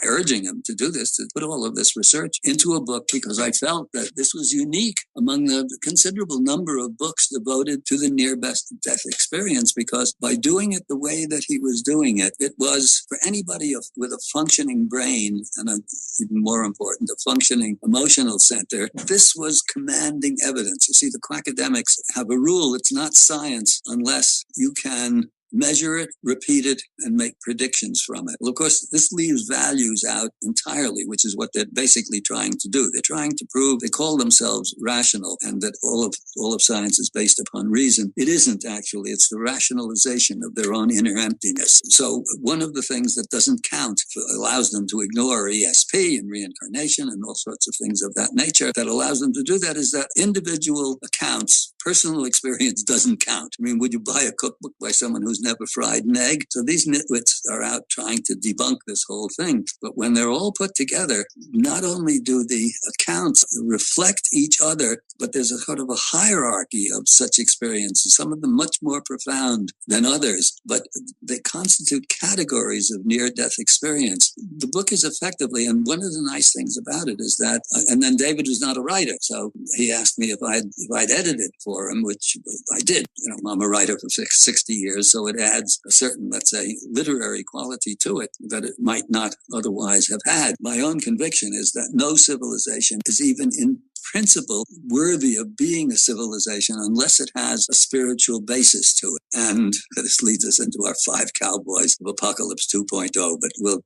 urging him to do this, to put all of this research into a book, because I felt that this was unique among the considerable number of books devoted to the near-death experience, because by doing it the way that he was doing it, it was for anybody with a functioning brain, and even more important, a functioning emotional center. This was commanding evidence. You see, the academics have a rule: it's not science unless you can measure it, repeat it, and make predictions from it. Well, of course, this leaves values out entirely, which is what they're basically trying to do. They're trying to prove, they call themselves rational, and that all of science is based upon reason. It isn't actually. It's the rationalization of their own inner emptiness. So one of the things that doesn't count allows them to ignore ESP and reincarnation and all sorts of things of that nature that allows them to do that is that individual accounts, personal experience doesn't count. I mean, would you buy a cookbook by someone who's never fried an egg? So these nitwits are out trying to debunk this whole thing. But when they're all put together, not only do the accounts reflect each other, but there's a sort of a hierarchy of such experiences, some of them much more profound than others, but they constitute categories of near-death experience. The book is effectively, and one of the nice things about it is that, and then David was not a writer, so he asked me if I'd edited for him, which I did. You know, I'm a writer for 60 years, so it adds a certain, let's say, literary quality to it that it might not otherwise have had. My own conviction is that no civilization is even in principle worthy of being a civilization unless it has a spiritual basis to it. And this leads us into our 5 cowboys of Apocalypse 2.0, but we'll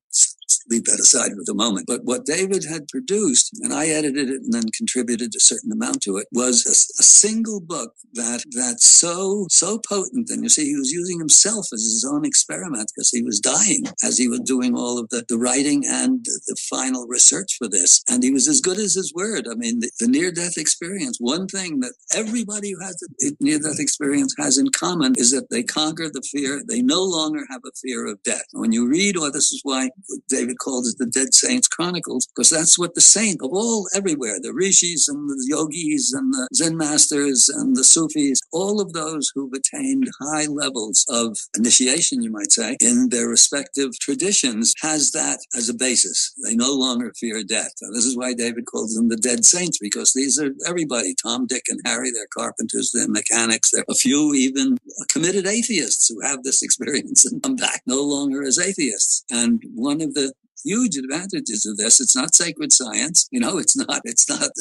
leave that aside for the moment. But what David had produced, and I edited it and then contributed a certain amount to it, was a single book that's so potent. And you see, he was using himself as his own experiment because he was dying as he was doing all of the writing and the final research for this. And he was as good as his word. I mean, the near-death experience, one thing that everybody who has a near-death experience has in common is that they conquer the fear. They no longer have a fear of death. When you read, or this is why David called it the Dead Saints Chronicles, because that's what the saint of all everywhere, the rishis and the yogis and the Zen masters and the Sufis, all of those who've attained high levels of initiation, you might say, in their respective traditions, has that as a basis. They no longer fear death. Now, this is why David calls them the Dead Saints, because these are everybody, Tom, Dick, and Harry. They're carpenters, they're mechanics, they're a few even committed atheists who have this experience and come back no longer as atheists. And one of the huge advantages of this, it's not sacred science, it's not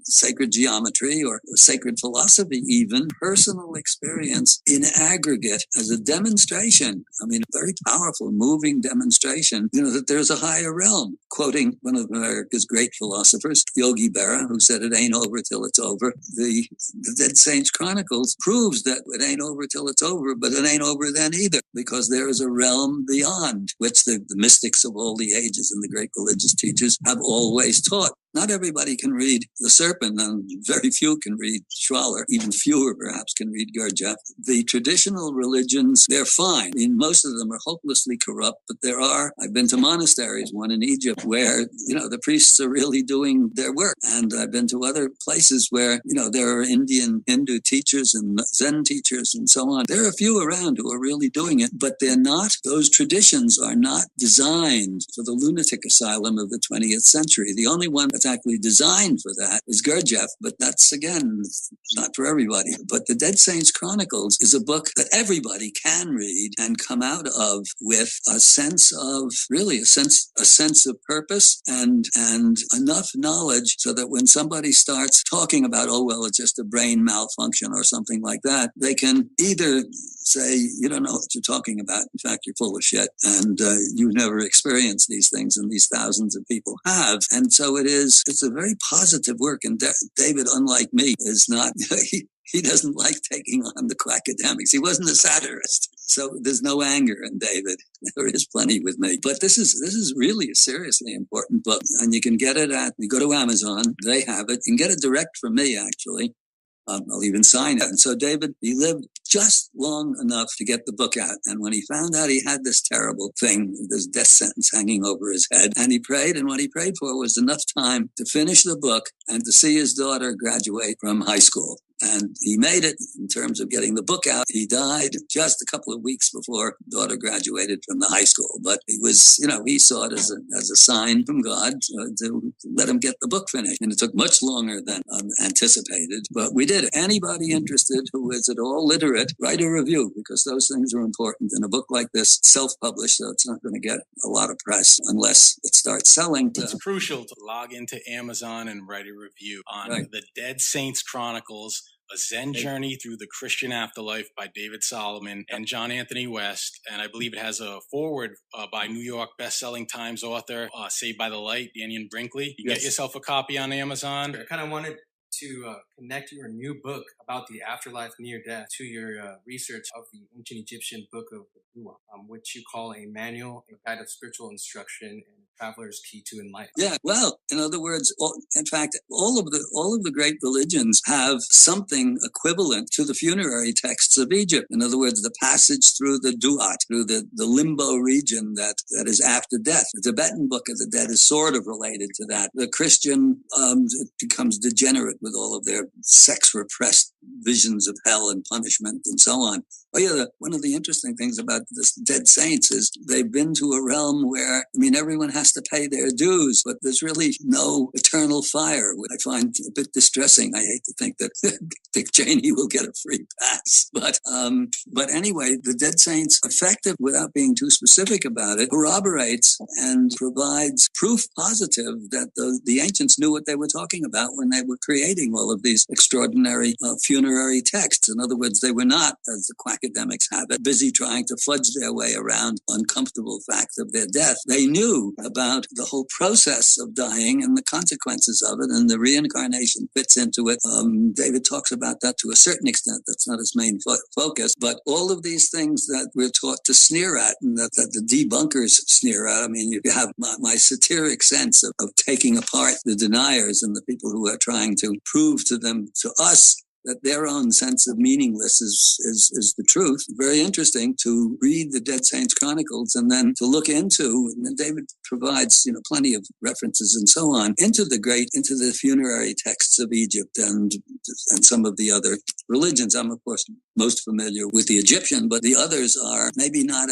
sacred geometry or sacred philosophy, even personal experience in aggregate as a demonstration. I mean, a very powerful, moving demonstration, that there's a higher realm. Quoting one of America's great philosophers, Yogi Berra, who said, "It ain't over till it's over." The Dead Saints Chronicles proves that it ain't over till it's over, but it ain't over then either, because there is a realm beyond, which the mystics of all the ages and the great religious teachers have always taught. Not everybody can read The Serpent, and very few can read Schwaller. Even fewer, perhaps, can read Gurdjieff. The traditional religions, they're fine. I mean, most of them are hopelessly corrupt, but I've been to monasteries, one in Egypt, where, the priests are really doing their work. And I've been to other places where, there are Indian Hindu teachers and Zen teachers and so on. There are a few around who are really doing it, but those traditions are not designed for the lunatic asylum of the 20th century. The only one that's actually designed for that is Gurdjieff, but that's, again, not for everybody. But the Dead Saints Chronicles is a book that everybody can read and come out of with a sense of, really, a sense of purpose and enough knowledge so that when somebody starts talking about, oh, well, it's just a brain malfunction or something like that, they can either say, you don't know what you're talking about. In fact, you're full of shit. And you've never experienced these things, and these thousands of people have. And so it's a very positive work. And David, unlike me, is not, he doesn't like taking on the academics. He wasn't a satirist. So there's no anger in David. There is plenty with me. But this is really a seriously important book. And you can get it you go to Amazon, they have it. You can get it direct from me, actually. I'll even sign it. And so David, he lived just long enough to get the book out. And when he found out he had this terrible thing, this death sentence hanging over his head, and he prayed, and what he prayed for was enough time to finish the book and to see his daughter graduate from high school. And he made it in terms of getting the book out. He died just a couple of weeks before daughter graduated from the high school. But he was, he saw it as a sign from God to let him get the book finished. And it took much longer than anticipated. But we did. Anybody interested who is at all literate, write a review, because those things are important. And a book like this, self-published, so it's not going to get a lot of press unless it starts selling. It's crucial to log into Amazon and write a review on the Dead Saints Chronicles A Zen Journey Through the Christian Afterlife by David Solomon and John Anthony West. And I believe it has a foreword by New York best-selling Times author, Saved by the Light, Daniel Brinkley. You get yourself a copy on Amazon. I kind of wanted to connect your new book about the afterlife near death to your research of the ancient Egyptian book of the Dua, which you call a manual, a guide of spiritual instruction, and a traveler's key to enlightenment. Yeah, well, in other words, in fact, all of the great religions have something equivalent to the funerary texts of Egypt. In other words, the passage through the Duat, through the limbo region that is after death. The Tibetan Book of the Dead is sort of related to that. The Christian becomes degenerate with all of their sex-repressed visions of hell and punishment and so on. Oh yeah, one of the interesting things about this Dead Saints is they've been to a realm where, I mean, everyone has to pay their dues, but there's really no eternal fire, which I find a bit distressing. I hate to think that Dick Cheney will get a free pass. But anyway, the Dead Saints, effective without being too specific about it, corroborates and provides proof positive that the ancients knew what they were talking about when they were creating all of these extraordinary funerary texts. In other words, they were not, as the quack academics have it, busy trying to fudge their way around uncomfortable facts of their death. They knew about the whole process of dying and the consequences of it, and the reincarnation fits into it. David talks about that to a certain extent. That's not his main focus, but all of these things that we're taught to sneer at and that the debunkers sneer at. I mean, you have my satiric sense of taking apart the deniers and the people who are trying to prove to us that their own sense of meaningless is the truth. Very interesting to read the Dead Saints Chronicles and then to look into, and then David provides, plenty of references and so on, into the funerary texts of Egypt and some of the other religions. I'm, of course, most familiar with the Egyptian, but the others are maybe not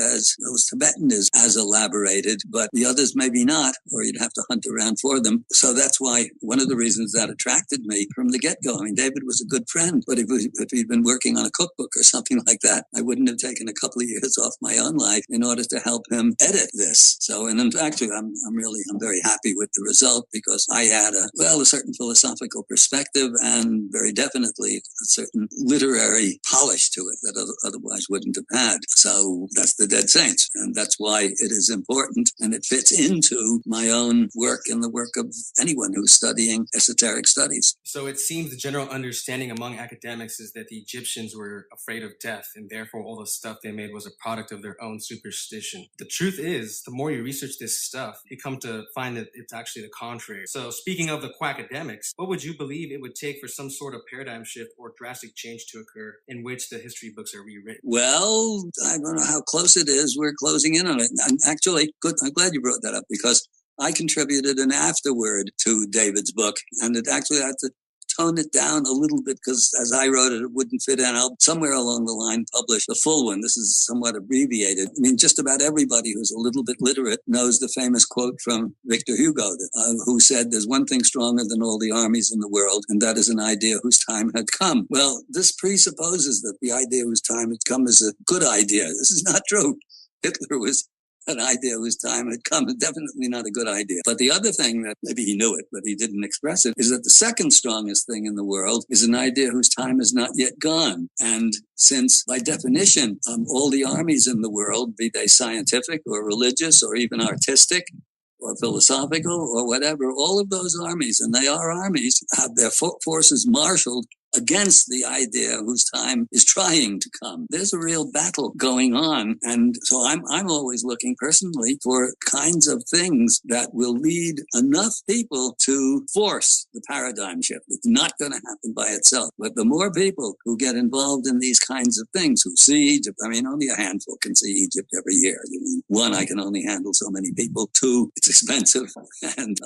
Tibetan is as elaborated, but the others maybe not, or you'd have to hunt around for them. So that's why one of the reasons that attracted me from the get-go. I mean, David was a good friend, but if he'd been working on a cookbook or something like that, I wouldn't have taken a couple of years off my own life in order to help him edit this. So, and in fact, I'm very happy with the result because I had a certain philosophical perspective and very definitely a certain literary polish to it that otherwise wouldn't have had. So that's the Dead Saints, and that's why it is important, and it fits into my own work and the work of anyone who's studying esoteric studies. So it seems the general understanding among academics is that the Egyptians were afraid of death, and therefore all the stuff they made was a product of their own superstition. The truth is, the more you research this stuff, you come to find that it's actually the contrary. So speaking of the quackademics, what would you believe it would take for some sort of paradigm shift or drastic change to occur in which the history books are rewritten? Well, I don't know how close it is. We're closing in on it. And actually, good. I'm glad you brought that up because I contributed an afterword to David's book, and it actually had to tone it down a little bit because as I wrote it, it wouldn't fit in. I'll somewhere along the line publish the full one. This is somewhat abbreviated. I mean, just about everybody who's a little bit literate knows the famous quote from Victor Hugo, who said, "There's one thing stronger than all the armies in the world, and that is an idea whose time had come." Well, this presupposes that the idea whose time had come is a good idea. This is not true. Hitler was an idea whose time had come. Definitely not a good idea. But the other thing that maybe he knew it, but he didn't express it, is that the second strongest thing in the world is an idea whose time is not yet gone. And since, by definition, all the armies in the world, be they scientific or religious or even artistic or philosophical or whatever, all of those armies, and they are armies, have their forces marshaled against the idea whose time is trying to come. There's a real battle going on. And so I'm always looking personally for kinds of things that will lead enough people to force the paradigm shift. It's not going to happen by itself. But the more people who get involved in these kinds of things, who see Egypt, I mean, only a handful can see Egypt every year. One, I can only handle so many people. Two, it's expensive. And,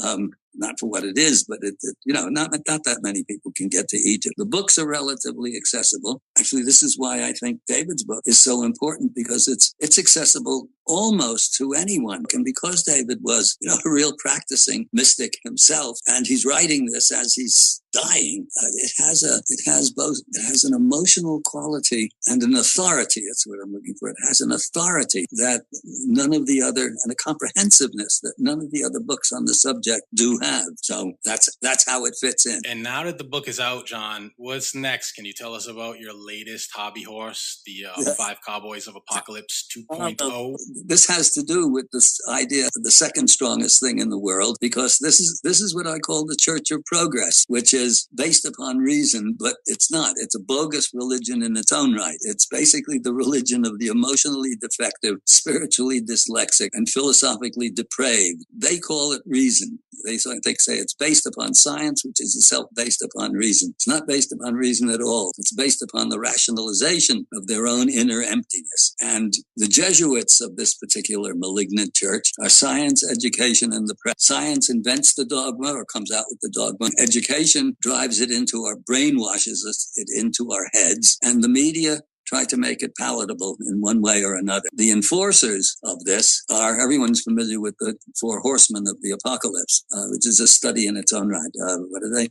not for what it is, but not that many people can get to Egypt. The books are relatively accessible. Actually, this is why I think David's book is so important because it's accessible almost to anyone. And because David was, a real practicing mystic himself, and he's writing this as he's dying, it has an emotional quality and an authority. That's what I'm looking for. It has an authority that none of the other, and a comprehensiveness that none of the other books on the subject do have. So that's how it fits in. And now that the book is out, John, what's next? Can you tell us about your latest hobby horse, the Five Cowboys of Apocalypse 2.0? This has to do with this idea of the second strongest thing in the world, because this is what I call the Church of Progress, which is based upon reason, but it's not. It's a bogus religion in its own right. It's basically the religion of the emotionally defective, spiritually dyslexic, and philosophically depraved. They call it reason. They say it's based upon science, which is itself based upon reason. It's not based upon reason at all. It's based upon the rationalization of their own inner emptiness. And the Jesuits of this particular malignant church are science, education, and the press. Science invents the dogma or comes out with the dogma. Education drives it into our, brainwashes it into our heads. And the media try to make it palatable in one way or another. The enforcers of this are, everyone's familiar with the Four Horsemen of the Apocalypse, which is a study in its own right. What are they?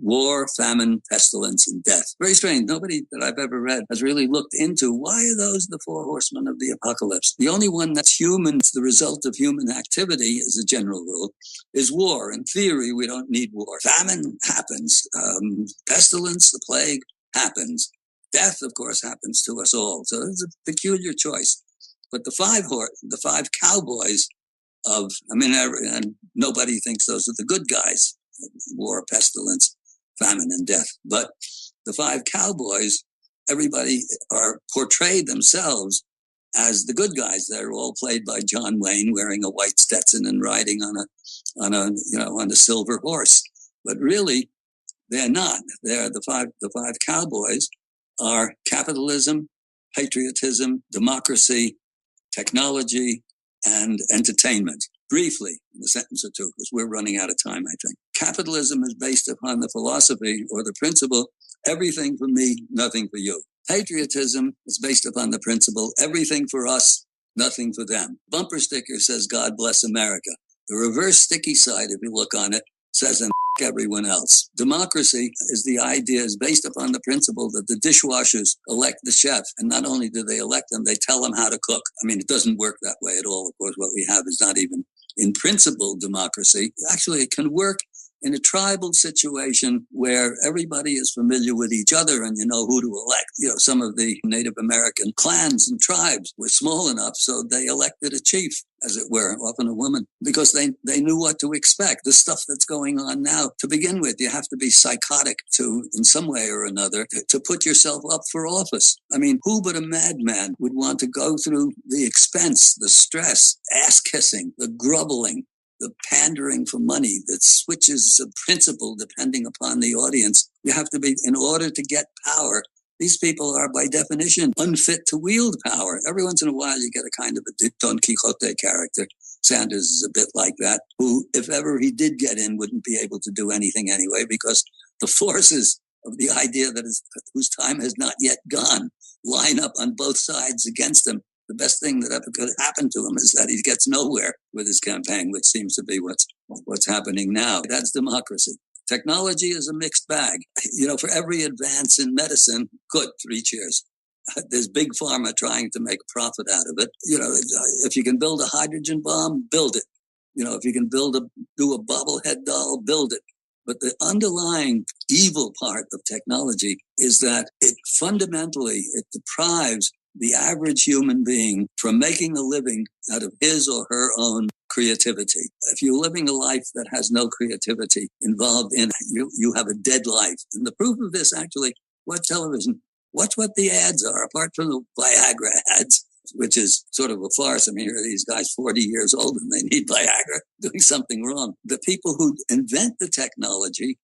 War, famine, pestilence, and death. Very strange. Nobody that I've ever read has really looked into why are those the Four Horsemen of the Apocalypse. The only one that's human, it's the result of human activity as a general rule, is war. In theory, we don't need war. Famine happens. Pestilence, the plague, happens. Death, of course, happens to us all. So it's a peculiar choice. But the five cowboys and nobody thinks those are the good guys. War, pestilence, famine, and death. But the five cowboys, everybody are portrayed themselves as the good guys. They're all played by John Wayne, wearing a white Stetson and riding on a silver horse. But really, they're not. They're the five cowboys are capitalism, patriotism, democracy, technology, and entertainment. Briefly, in a sentence or two, because we're running out of time, I think. Capitalism is based upon the philosophy or the principle, everything for me, nothing for you. Patriotism is based upon the principle, everything for us, nothing for them. Bumper sticker says, God bless America. The reverse sticky side, if you look on it, says, and everyone else. Democracy is based upon the principle that the dishwashers elect the chef. And not only do they elect them, they tell them how to cook. I mean, it doesn't work that way at all. Of course, what we have is not even in principle democracy. Actually, it can work in a tribal situation where everybody is familiar with each other and you know who to elect. Some of the Native American clans and tribes were small enough, so they elected a chief, as it were, often a woman, because they knew what to expect. The stuff that's going on now, to begin with, you have to be psychotic in some way or another, to put yourself up for office. I mean, who but a madman would want to go through the expense, the stress, ass-kissing, the grubbling, the pandering for money that switches of principle depending upon the audience? You have to be, in order to get power, these people are by definition unfit to wield power. Every once in a while you get a kind of a Don Quixote character. Sanders is a bit like that, who, if ever he did get in, wouldn't be able to do anything anyway, because the forces of the idea whose time has not yet gone line up on both sides against him. The best thing that ever could happen to him is that he gets nowhere with his campaign, which seems to be what's happening now. That's democracy. Technology is a mixed bag. For every advance in medicine, good, 3 cheers. There's big pharma trying to make profit out of it. If you can build a hydrogen bomb, build it. If you can do a bobblehead doll, build it. But the underlying evil part of technology is that it deprives the average human being from making a living out of his or her own creativity. If you're living a life that has no creativity involved in it, you have a dead life. And the proof of this, actually, watch television. Watch what the ads are, apart from the Viagra ads, which is sort of a farce. I mean, here are these guys 40 years old and they need Viagra, doing something wrong. The people who invent the technology,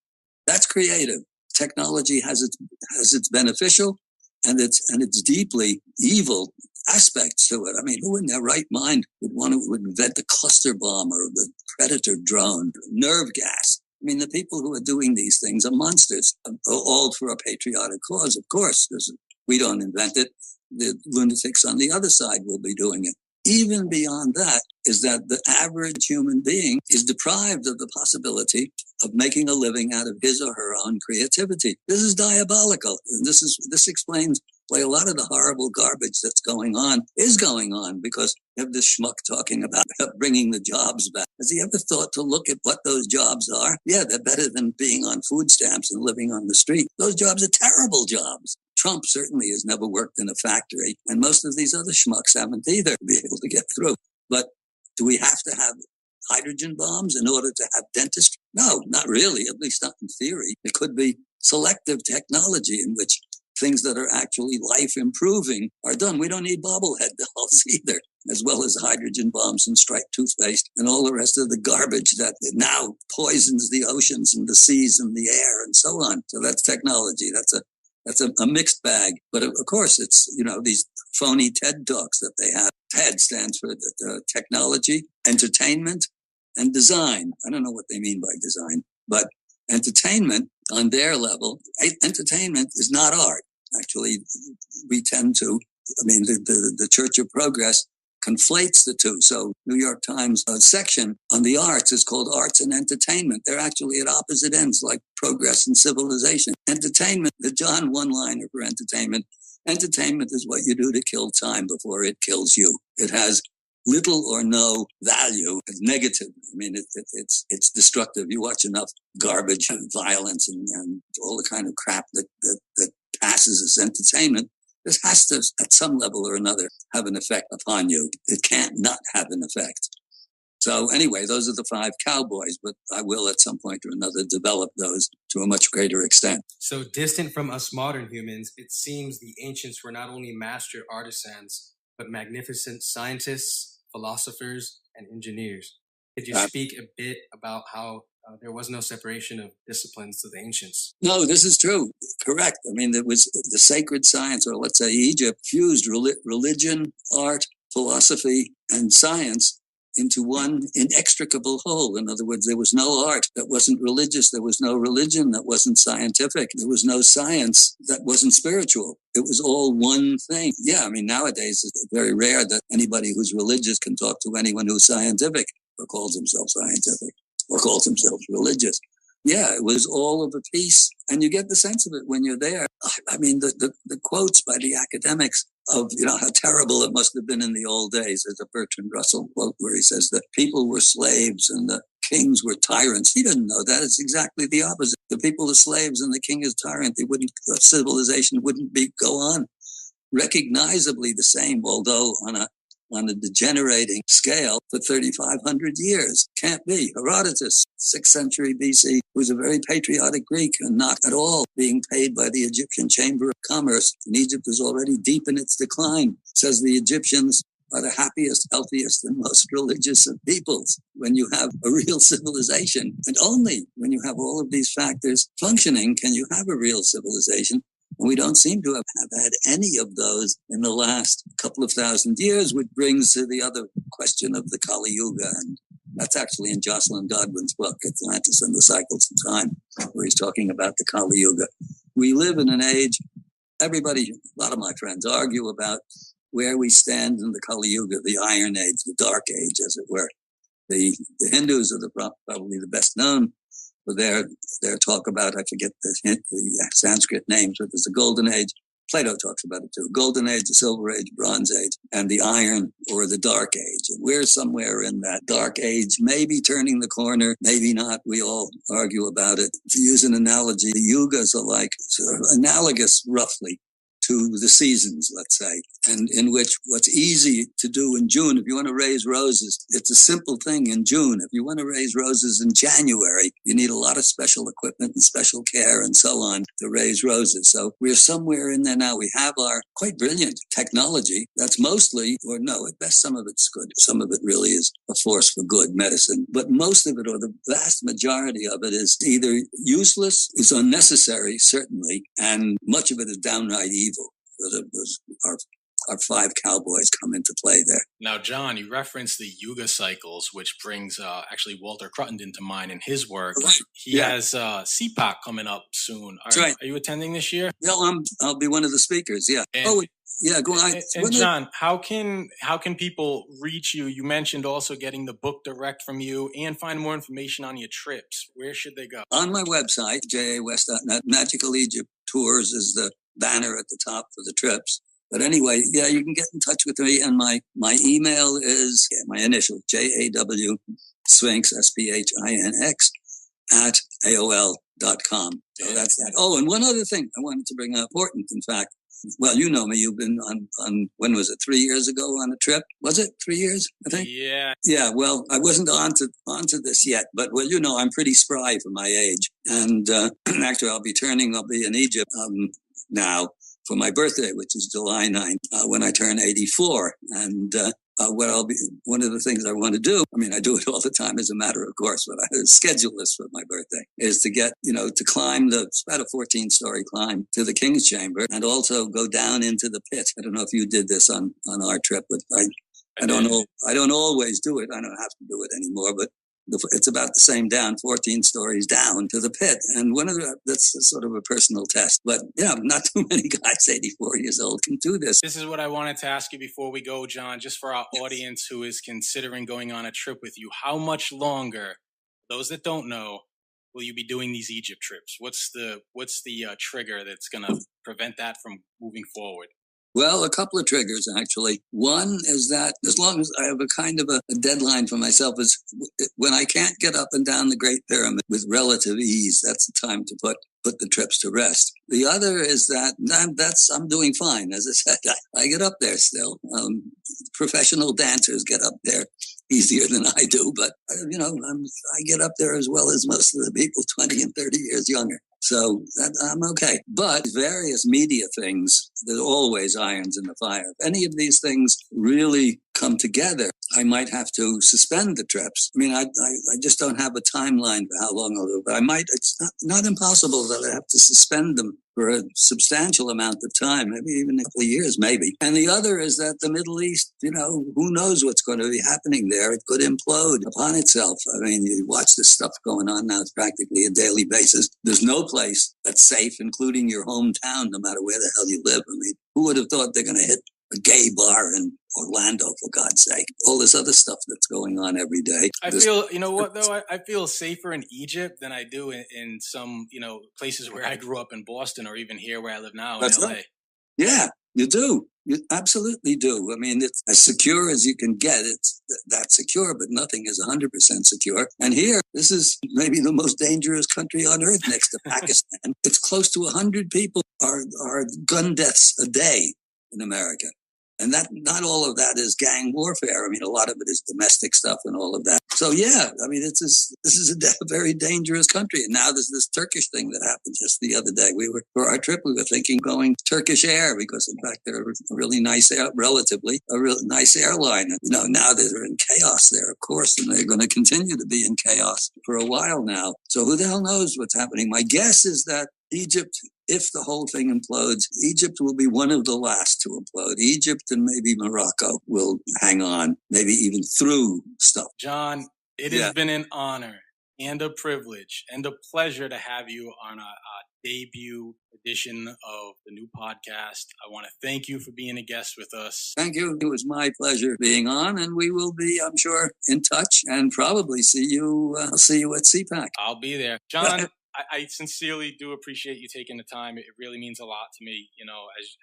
that's creative. Technology has its beneficial and its deeply evil aspects to it. I mean, who in their right mind would invent the cluster bomb or the Predator drone, nerve gas? I mean, the people who are doing these things are monsters, all for a patriotic cause, of course. We don't invent it. The lunatics on the other side will be doing it. even beyond that is that the average human being is deprived of the possibility of making a living out of his or her own creativity. This is diabolical. And this explains why a lot of the horrible garbage that's going on is going on, because you have this schmuck talking about bringing the jobs back. Has he ever thought to look at what those jobs are? Yeah, they're better than being on food stamps and living on the street. Those jobs are terrible jobs. Trump certainly has never worked in a factory, and most of these other schmucks haven't either to be able to get through. But do we have to have hydrogen bombs in order to have dentistry? No, not really, at least not in theory. It could be selective technology in which things that are actually life improving are done. We don't need bobblehead dolls either, as well as hydrogen bombs and striped toothpaste and all the rest of the garbage that now poisons the oceans and the seas and the air and so on. So that's technology. That's a mixed bag. But of course, it's, these phony TED Talks that they have. TED stands for technology, entertainment, and design. I don't know what they mean by design, but entertainment on their level, entertainment is not art. Actually, we tend to, the Church of Progress conflates the two. So New York Times section on the arts is called Arts and Entertainment. They're actually at opposite ends, like progress and civilization. Entertainment, the John one-liner for entertainment is what you do to kill time before it kills you. It has little or no value. It's negative. It's destructive. You watch enough garbage and violence and all the kind of crap that passes as entertainment. This has to, at some level or another, have an effect upon you. It can't not have an effect. So anyway, those are the 5 cowboys, but I will at some point or another develop those to a much greater extent. So distant from us modern humans, it seems the ancients were not only master artisans, but magnificent scientists, philosophers, and engineers. Could you speak a bit about how there was no separation of disciplines to the ancients? No, this is true. Correct. There was the sacred science, or let's say Egypt, fused religion, art, philosophy, and science into one inextricable whole. In other words, there was no art that wasn't religious. There was no religion that wasn't scientific. There was no science that wasn't spiritual. It was all one thing. Yeah, nowadays it's very rare that anybody who's religious can talk to anyone who's scientific or calls himself scientific or calls himself religious. Yeah, it was all of a piece. And you get the sense of it when you're there. The quotes by the academics of, how terrible it must have been in the old days. There's a Bertrand Russell quote where he says that people were slaves and the kings were tyrants. He didn't know that. It's exactly the opposite. The people are slaves and the king is tyrant. Civilization wouldn't go on. Recognizably the same, although on a degenerating scale for 3,500 years. Can't be. Herodotus, 6th century BC, was a very patriotic Greek and not at all being paid by the Egyptian Chamber of Commerce. And Egypt is already deep in its decline. Says the Egyptians are the happiest, healthiest, and most religious of peoples. When you have a real civilization, and only when you have all of these factors functioning can you have a real civilization. And we don't seem to have had any of those in the last couple of thousand years, which brings to the other question of the Kali Yuga. And that's actually in Jocelyn Godwin's book, Atlantis and the Cycles of Time, where he's talking about the Kali Yuga. We live in an age, a lot of my friends argue about where we stand in the Kali Yuga, the Iron Age, the Dark Age, as it were. The Hindus are probably the best known for their talk about, I forget the Sanskrit names, but there's a Golden Age. Plato talks about it too. Golden Age, the Silver Age, Bronze Age, and the Iron or the Dark Age. And we're somewhere in that Dark Age, maybe turning the corner, maybe not. We all argue about it. To use an analogy, the yugas are like sort of analogous, roughly, to the seasons, let's say, and in which what's easy to do in June, if you want to raise roses, it's a simple thing in June. If you want to raise roses in January, you need a lot of special equipment and special care and so on to raise roses. So we're somewhere in there now. We have our quite brilliant technology that's mostly, or no, at best some of it's good. Some of it really is a force for good, medicine. But most of it, or the vast majority of it, is either useless, is unnecessary, certainly, and much of it is downright evil. Our 5 cowboys come into play there. Now, John, you referenced the Yuga cycles, which brings actually Walter Cruttenden to mind in his work. Right. He has CPAC coming up soon. Right. Are you attending this year? No, I'll be one of the speakers, yeah. And Yeah, go on. And John, how can people reach you? You mentioned also getting the book direct from you and find more information on your trips. Where should they go? On my website, jawest.net, Magical Egypt Tours is the banner at the top for the trips. But anyway, yeah, you can get in touch with me, and my email is my initial, JAW Sphinx, SPHINX, at AOL.com. So that's that. Oh, and one other thing I wanted to bring up, important, in fact. Well, you know me. You've been on when was it? 3 years ago on a trip? Was it 3 years? I think. Yeah. Yeah. Well, I wasn't onto this yet, but well, you know, I'm pretty spry for my age, and actually, I'll be in Egypt now for my birthday, which is July 9th, when I turn 84, and. One of the things I want to do, I mean, I do it all the time as a matter of course, but I schedule this for my birthday, is to get, to climb it's about a 14-story climb to the King's Chamber, and also go down into the pit. I don't know if you did this on our trip, but I don't know. I don't always do it. I don't have to do it anymore, but it's about the same down, 14 stories down to the pit. And that's sort of a personal test. But yeah, not too many guys 84 years old can do this. This is what I wanted to ask you before we go, John, just for our audience who is considering going on a trip with you. How much longer, those that don't know, will you be doing these Egypt trips? What's the trigger that's going to prevent that from moving forward? Well, a couple of triggers, actually. One is that as long as I have a kind of a deadline for myself, is when I can't get up and down the Great Pyramid with relative ease, that's the time to put the trips to rest. The other is that I'm doing fine. As I said, I get up there still. Professional dancers get up there easier than I do, but I get up there as well as most of the people 20 and 30 years younger. So I'm okay. But various media things, there's always irons in the fire. If any of these things really come together, I might have to suspend the trips. I mean, I just don't have a timeline for how long I'll do it. But I might. It's not impossible that I have to suspend them for a substantial amount of time, maybe even a couple of years, maybe. And the other is that the Middle East, who knows what's going to be happening there? It could implode upon itself. I mean, you watch this stuff going on now, it's practically a daily basis. There's no place that's safe, including your hometown, no matter where the hell you live. I mean, who would have thought they're going to hit a gay bar in Orlando, for God's sake? All this other stuff that's going on every day. I feel, you know what, though? I feel safer in Egypt than I do in some, places where I grew up in Boston, or even here where I live now in LA. Right. Yeah, you do. You absolutely do. I mean, it's as secure as you can get. It's that secure, but nothing is 100% secure. And here, this is maybe the most dangerous country on earth next to Pakistan. It's close to 100 people are gun deaths a day in America. And that not all of that is gang warfare. I mean, a lot of it is domestic stuff and all of that. So, yeah, I mean, this is a very dangerous country. And now there's this Turkish thing that happened just the other day. For our trip, we were thinking going Turkish Air because, in fact, they're a really nice, relatively, a real nice airline. And, now they're in chaos there, of course, and they're going to continue to be in chaos for a while now. So who the hell knows what's happening? My guess is that Egypt, if the whole thing implodes, Egypt will be one of the last to implode. Egypt and maybe Morocco will hang on, maybe even through stuff. John, it has been an honor and a privilege and a pleasure to have you on a debut edition of the new podcast. I want to thank you for being a guest with us. Thank you. It was my pleasure being on, and we will be, I'm sure, in touch and probably see you at CPAC. I'll be there. John, I sincerely do appreciate you taking the time. It really means a lot to me.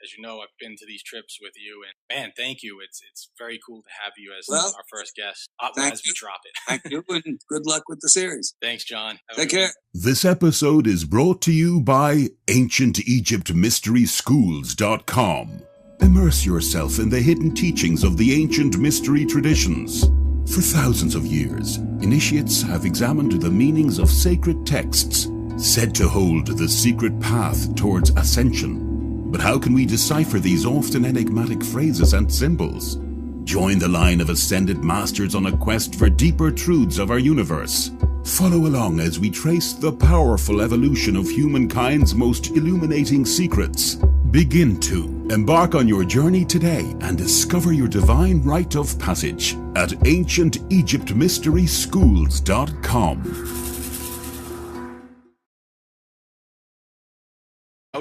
As you know, I've been to these trips with you, and man, thank you. It's very cool to have you as our first guest. As we drop it. Thank you, and good luck with the series. Thanks, John. Take care. This episode is brought to you by AncientEgyptMysterySchools.com. Immerse yourself in the hidden teachings of the ancient mystery traditions. For thousands of years, initiates have examined the meanings of sacred texts said to hold the secret path towards ascension. But how can we decipher these often enigmatic phrases and symbols? Join the line of ascended masters on a quest for deeper truths of our universe. Follow along as we trace the powerful evolution of humankind's most illuminating secrets. Begin to embark on your journey today and discover your divine rite of passage at AncientEgyptMysterySchools.com.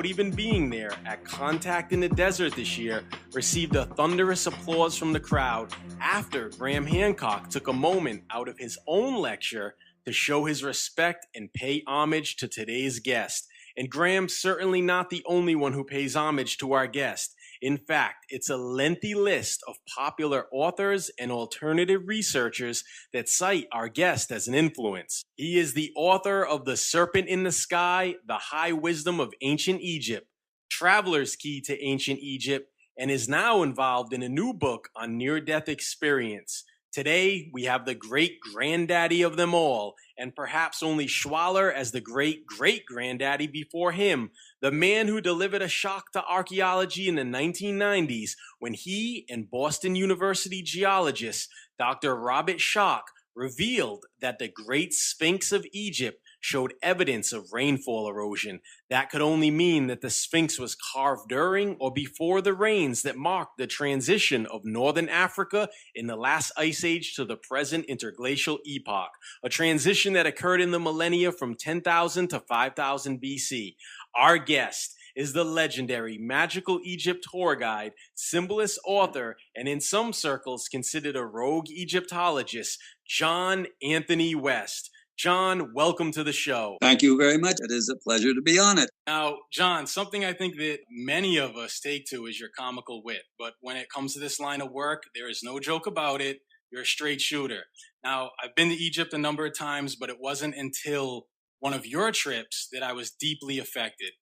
without even being there, at Contact in the Desert this year, received a thunderous applause from the crowd after Graham Hancock took a moment out of his own lecture to show his respect and pay homage to today's guest. And Graham's certainly not the only one who pays homage to our guest. In fact, it's a lengthy list of popular authors and alternative researchers that cite our guest as an influence. He is the author of The Serpent in the Sky, The High Wisdom of Ancient Egypt, Traveler's Key to Ancient Egypt, and is now involved in a new book on near-death experience. Today, we have the great-granddaddy of them all, and perhaps only Schwaller as the great-great-granddaddy before him, the man who delivered a shock to archaeology in the 1990s when he and Boston University geologist Dr. Robert Schoch revealed that the Great Sphinx of Egypt showed evidence of rainfall erosion. That could only mean that the Sphinx was carved during or before the rains that marked the transition of northern Africa in the last ice age to the present interglacial epoch, a transition that occurred in the millennia from 10,000 to 5,000 BC. Our guest is the legendary Magical Egypt tour guide, symbolist author, and in some circles considered a rogue Egyptologist, John Anthony West. John, welcome to the show. Thank you very much. It is a pleasure to be on it. Now, John, something I think that many of us take to is your comical wit. But when it comes to this line of work, there is no joke about it. You're a straight shooter. Now, I've been to Egypt a number of times, but it wasn't until one of your trips that I was deeply affected.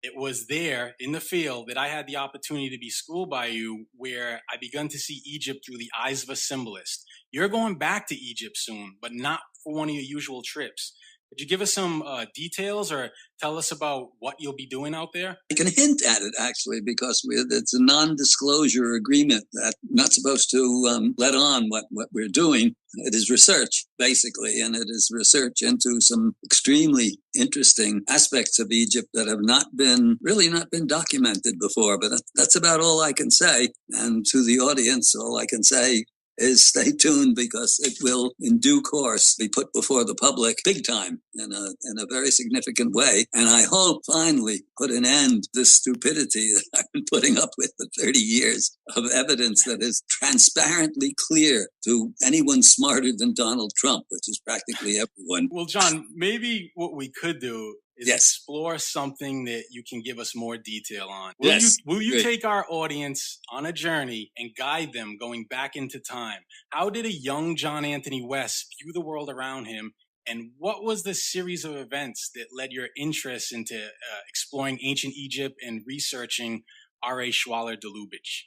It was there in the field that I had the opportunity to be schooled by you, where I begun to see Egypt through the eyes of a symbolist. You're going back to Egypt soon, but not for one of your usual trips. Could you give us some details or tell us about what you'll be doing out there? I can hint at it, actually, because it's a non-disclosure agreement that I'm not supposed to let on what we're doing. It is research, basically, and it is research into some extremely interesting aspects of Egypt that have not been documented before. But that's about all I can say. And to the audience, all I can say is stay tuned, because it will in due course be put before the public big time in a very significant way. And I hope finally put an end to this stupidity that I've been putting up with for 30 years of evidence that is transparently clear to anyone smarter than Donald Trump, which is practically everyone. Well, John, maybe what we could do is explore something that you can give us more detail on. Will you take our audience on a journey and guide them going back into time? How did a young John Anthony West view the world around him? And what was the series of events that led your interest into exploring ancient Egypt and researching R.A. Schwaller de Lubitsch?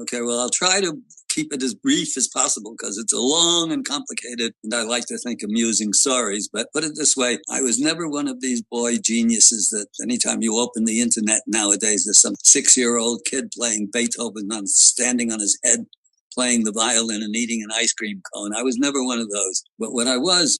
Okay, well, I'll try to keep it as brief as possible, because it's a long and complicated, and I like to think, amusing stories. But put it this way, I was never one of these boy geniuses that anytime you open the internet nowadays, there's some 6-year-old kid playing Beethoven standing on his head, playing the violin and eating an ice cream cone. I was never one of those. But what I was,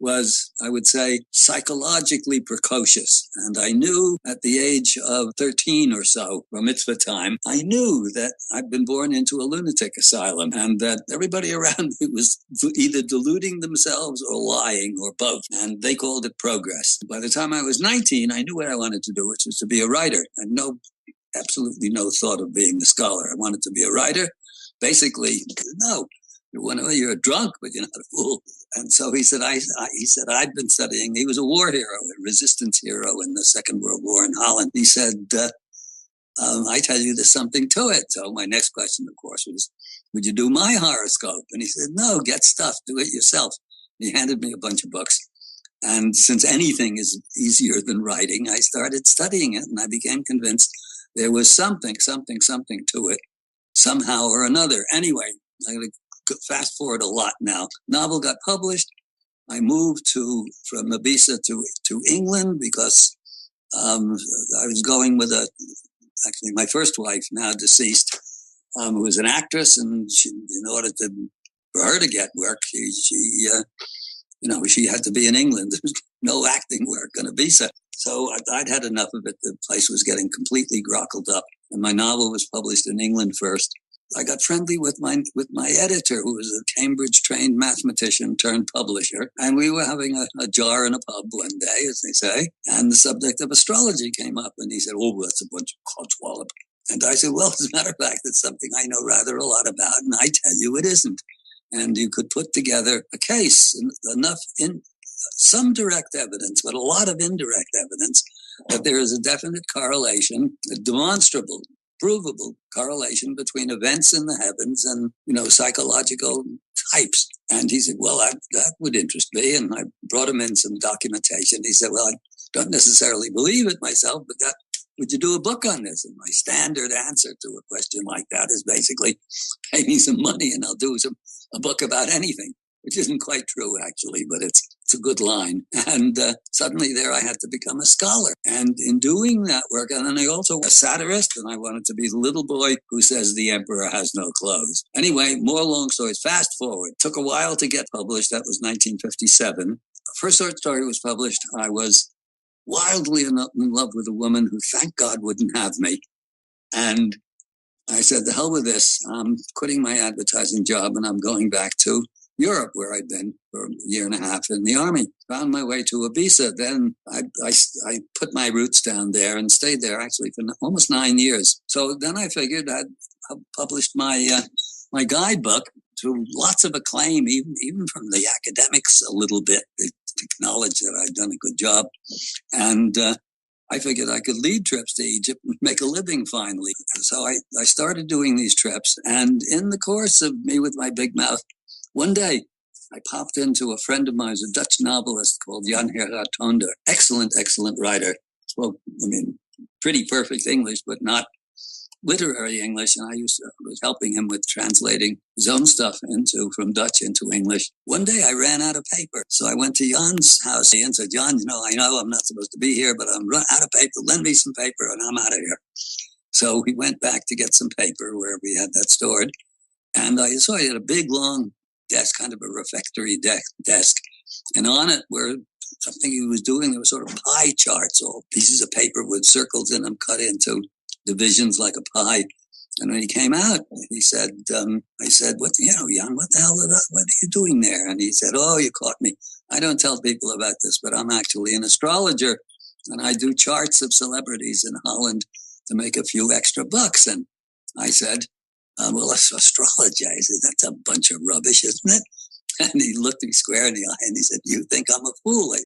I would say, psychologically precocious. And I knew at the age of 13 or so, from mitzvah time, I knew that I'd been born into a lunatic asylum, and that everybody around me was either deluding themselves or lying, or both. And they called it progress. By the time I was 19, I knew what I wanted to do, which was to be a writer. I had absolutely no thought of being a scholar. I wanted to be a writer. Basically, no, you're a drunk, but you're not a fool. And so he said, I'd been studying. He was a war hero, a resistance hero in the Second World War in Holland. He said, I tell you, there's something to it. So my next question, of course, was, would you do my horoscope? And he said, no, get stuff, do it yourself. He handed me a bunch of books. And since anything is easier than writing, I started studying it, and I became convinced there was something to it. Somehow or another. Anyway, I'm going to fast forward a lot now. Novel got published. I moved from Ibiza to England, because I was going with actually my first wife, now deceased, who was an actress, and in order for her to get work, she had to be in England. There was no acting work on Ibiza. So I'd had enough of it. The place was getting completely grockled up. And my novel was published in England first. I got friendly with my editor, who was a Cambridge-trained mathematician turned publisher, and we were having a jar in a pub one day, as they say, and the subject of astrology came up, and he said, "Oh, that's a bunch of codswallop." And I said, "Well, as a matter of fact, it's something I know rather a lot about, and I tell you it isn't." And you could put together a case, enough in some direct evidence, but a lot of indirect evidence that there is a definite correlation, a demonstrable, provable correlation between events in the heavens and, psychological types. And he said, "Well, that would interest me." And I brought him in some documentation. He said, "Well, I don't necessarily believe it myself, but would you do a book on this?" And my standard answer to a question like that is basically, pay me some money and I'll do a book about anything, which isn't quite true, actually, but it's a good line. And suddenly there I had to become a scholar. And in doing that work, and then I also was a satirist, and I wanted to be the little boy who says the emperor has no clothes. Anyway, more long stories. Fast forward. Took a while to get published. That was 1957. The first short story was published. I was wildly in love with a woman who, thank God, wouldn't have me. And I said, "The hell with this. I'm quitting my advertising job and I'm going back to Europe, where I'd been for a year and a half in the army." Found my way to Ibiza. Then I put my roots down there and stayed there actually for almost 9 years. So then I figured I'd published my guidebook to lots of acclaim, even from the academics a little bit, to acknowledge that I'd done a good job. And I figured I could lead trips to Egypt and make a living finally. So I started doing these trips. And in the course of me with my big mouth, one day I popped into a friend of mine, a Dutch novelist called Jan Gerard Toonder. Excellent, excellent writer. Spoke, pretty perfect English, but not literary English. And I was helping him with translating his own stuff from Dutch into English. One day I ran out of paper. So I went to Jan's house and said, "Jan, I know I'm not supposed to be here, but I'm run out of paper. Lend me some paper and I'm out of here." So we went back to get some paper where we had that stored. And I saw he had a big, long desk, kind of a refectory desk. And on it were something he was doing. There were sort of pie charts, all pieces of paper with circles in them cut into divisions like a pie. And when he came out, he said, I said, Jan, what the hell what are you doing there? And he said, "Oh, you caught me. I don't tell people about this, but I'm actually an astrologer. And I do charts of celebrities in Holland to make a few extra bucks." And I said, "Well, that's astrology." I said, "That's a bunch of rubbish, isn't it?" And he looked me square in the eye and he said, "You think I'm a fool?"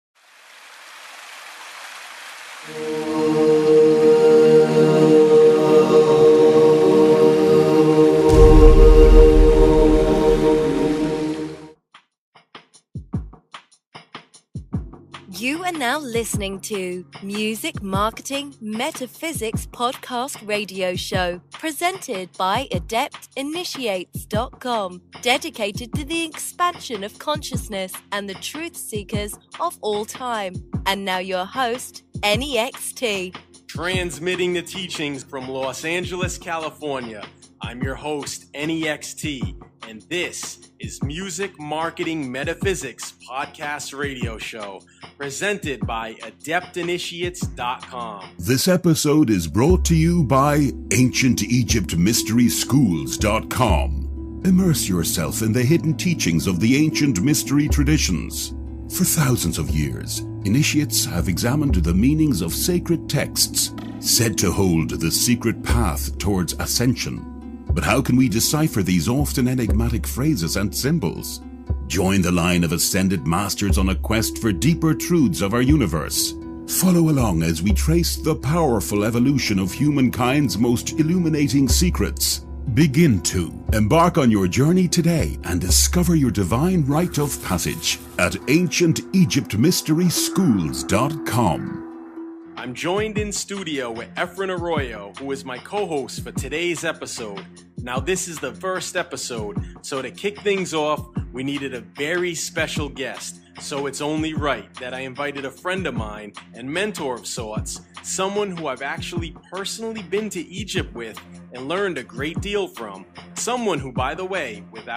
You are now listening to Music Marketing Metaphysics Podcast Radio Show, presented by AdeptInitiates.com, dedicated to the expansion of consciousness and the truth seekers of all time. And now your host, NEXT. Transmitting the teachings from Los Angeles, California. I'm your host, NEXT, and this is Music Marketing Metaphysics Podcast Radio Show, presented by AdeptInitiates.com. This episode is brought to you by AncientEgyptMysterySchools.com. Immerse yourself in the hidden teachings of the ancient mystery traditions. For thousands of years, initiates have examined the meanings of sacred texts, said to hold the secret path towards ascension. But how can we decipher these often enigmatic phrases and symbols? Join the line of ascended masters on a quest for deeper truths of our universe. Follow along as we trace the powerful evolution of humankind's most illuminating secrets. Begin to embark on your journey today and discover your divine rite of passage at AncientEgyptMysterySchools.com. I'm joined in studio with Efren Arroyo, who is my co-host for today's episode. Now, this is the first episode, so to kick things off, we needed a very special guest. So it's only right that I invited a friend of mine and mentor of sorts, someone who I've actually personally been to Egypt with and learned a great deal from. Someone who, by the way, without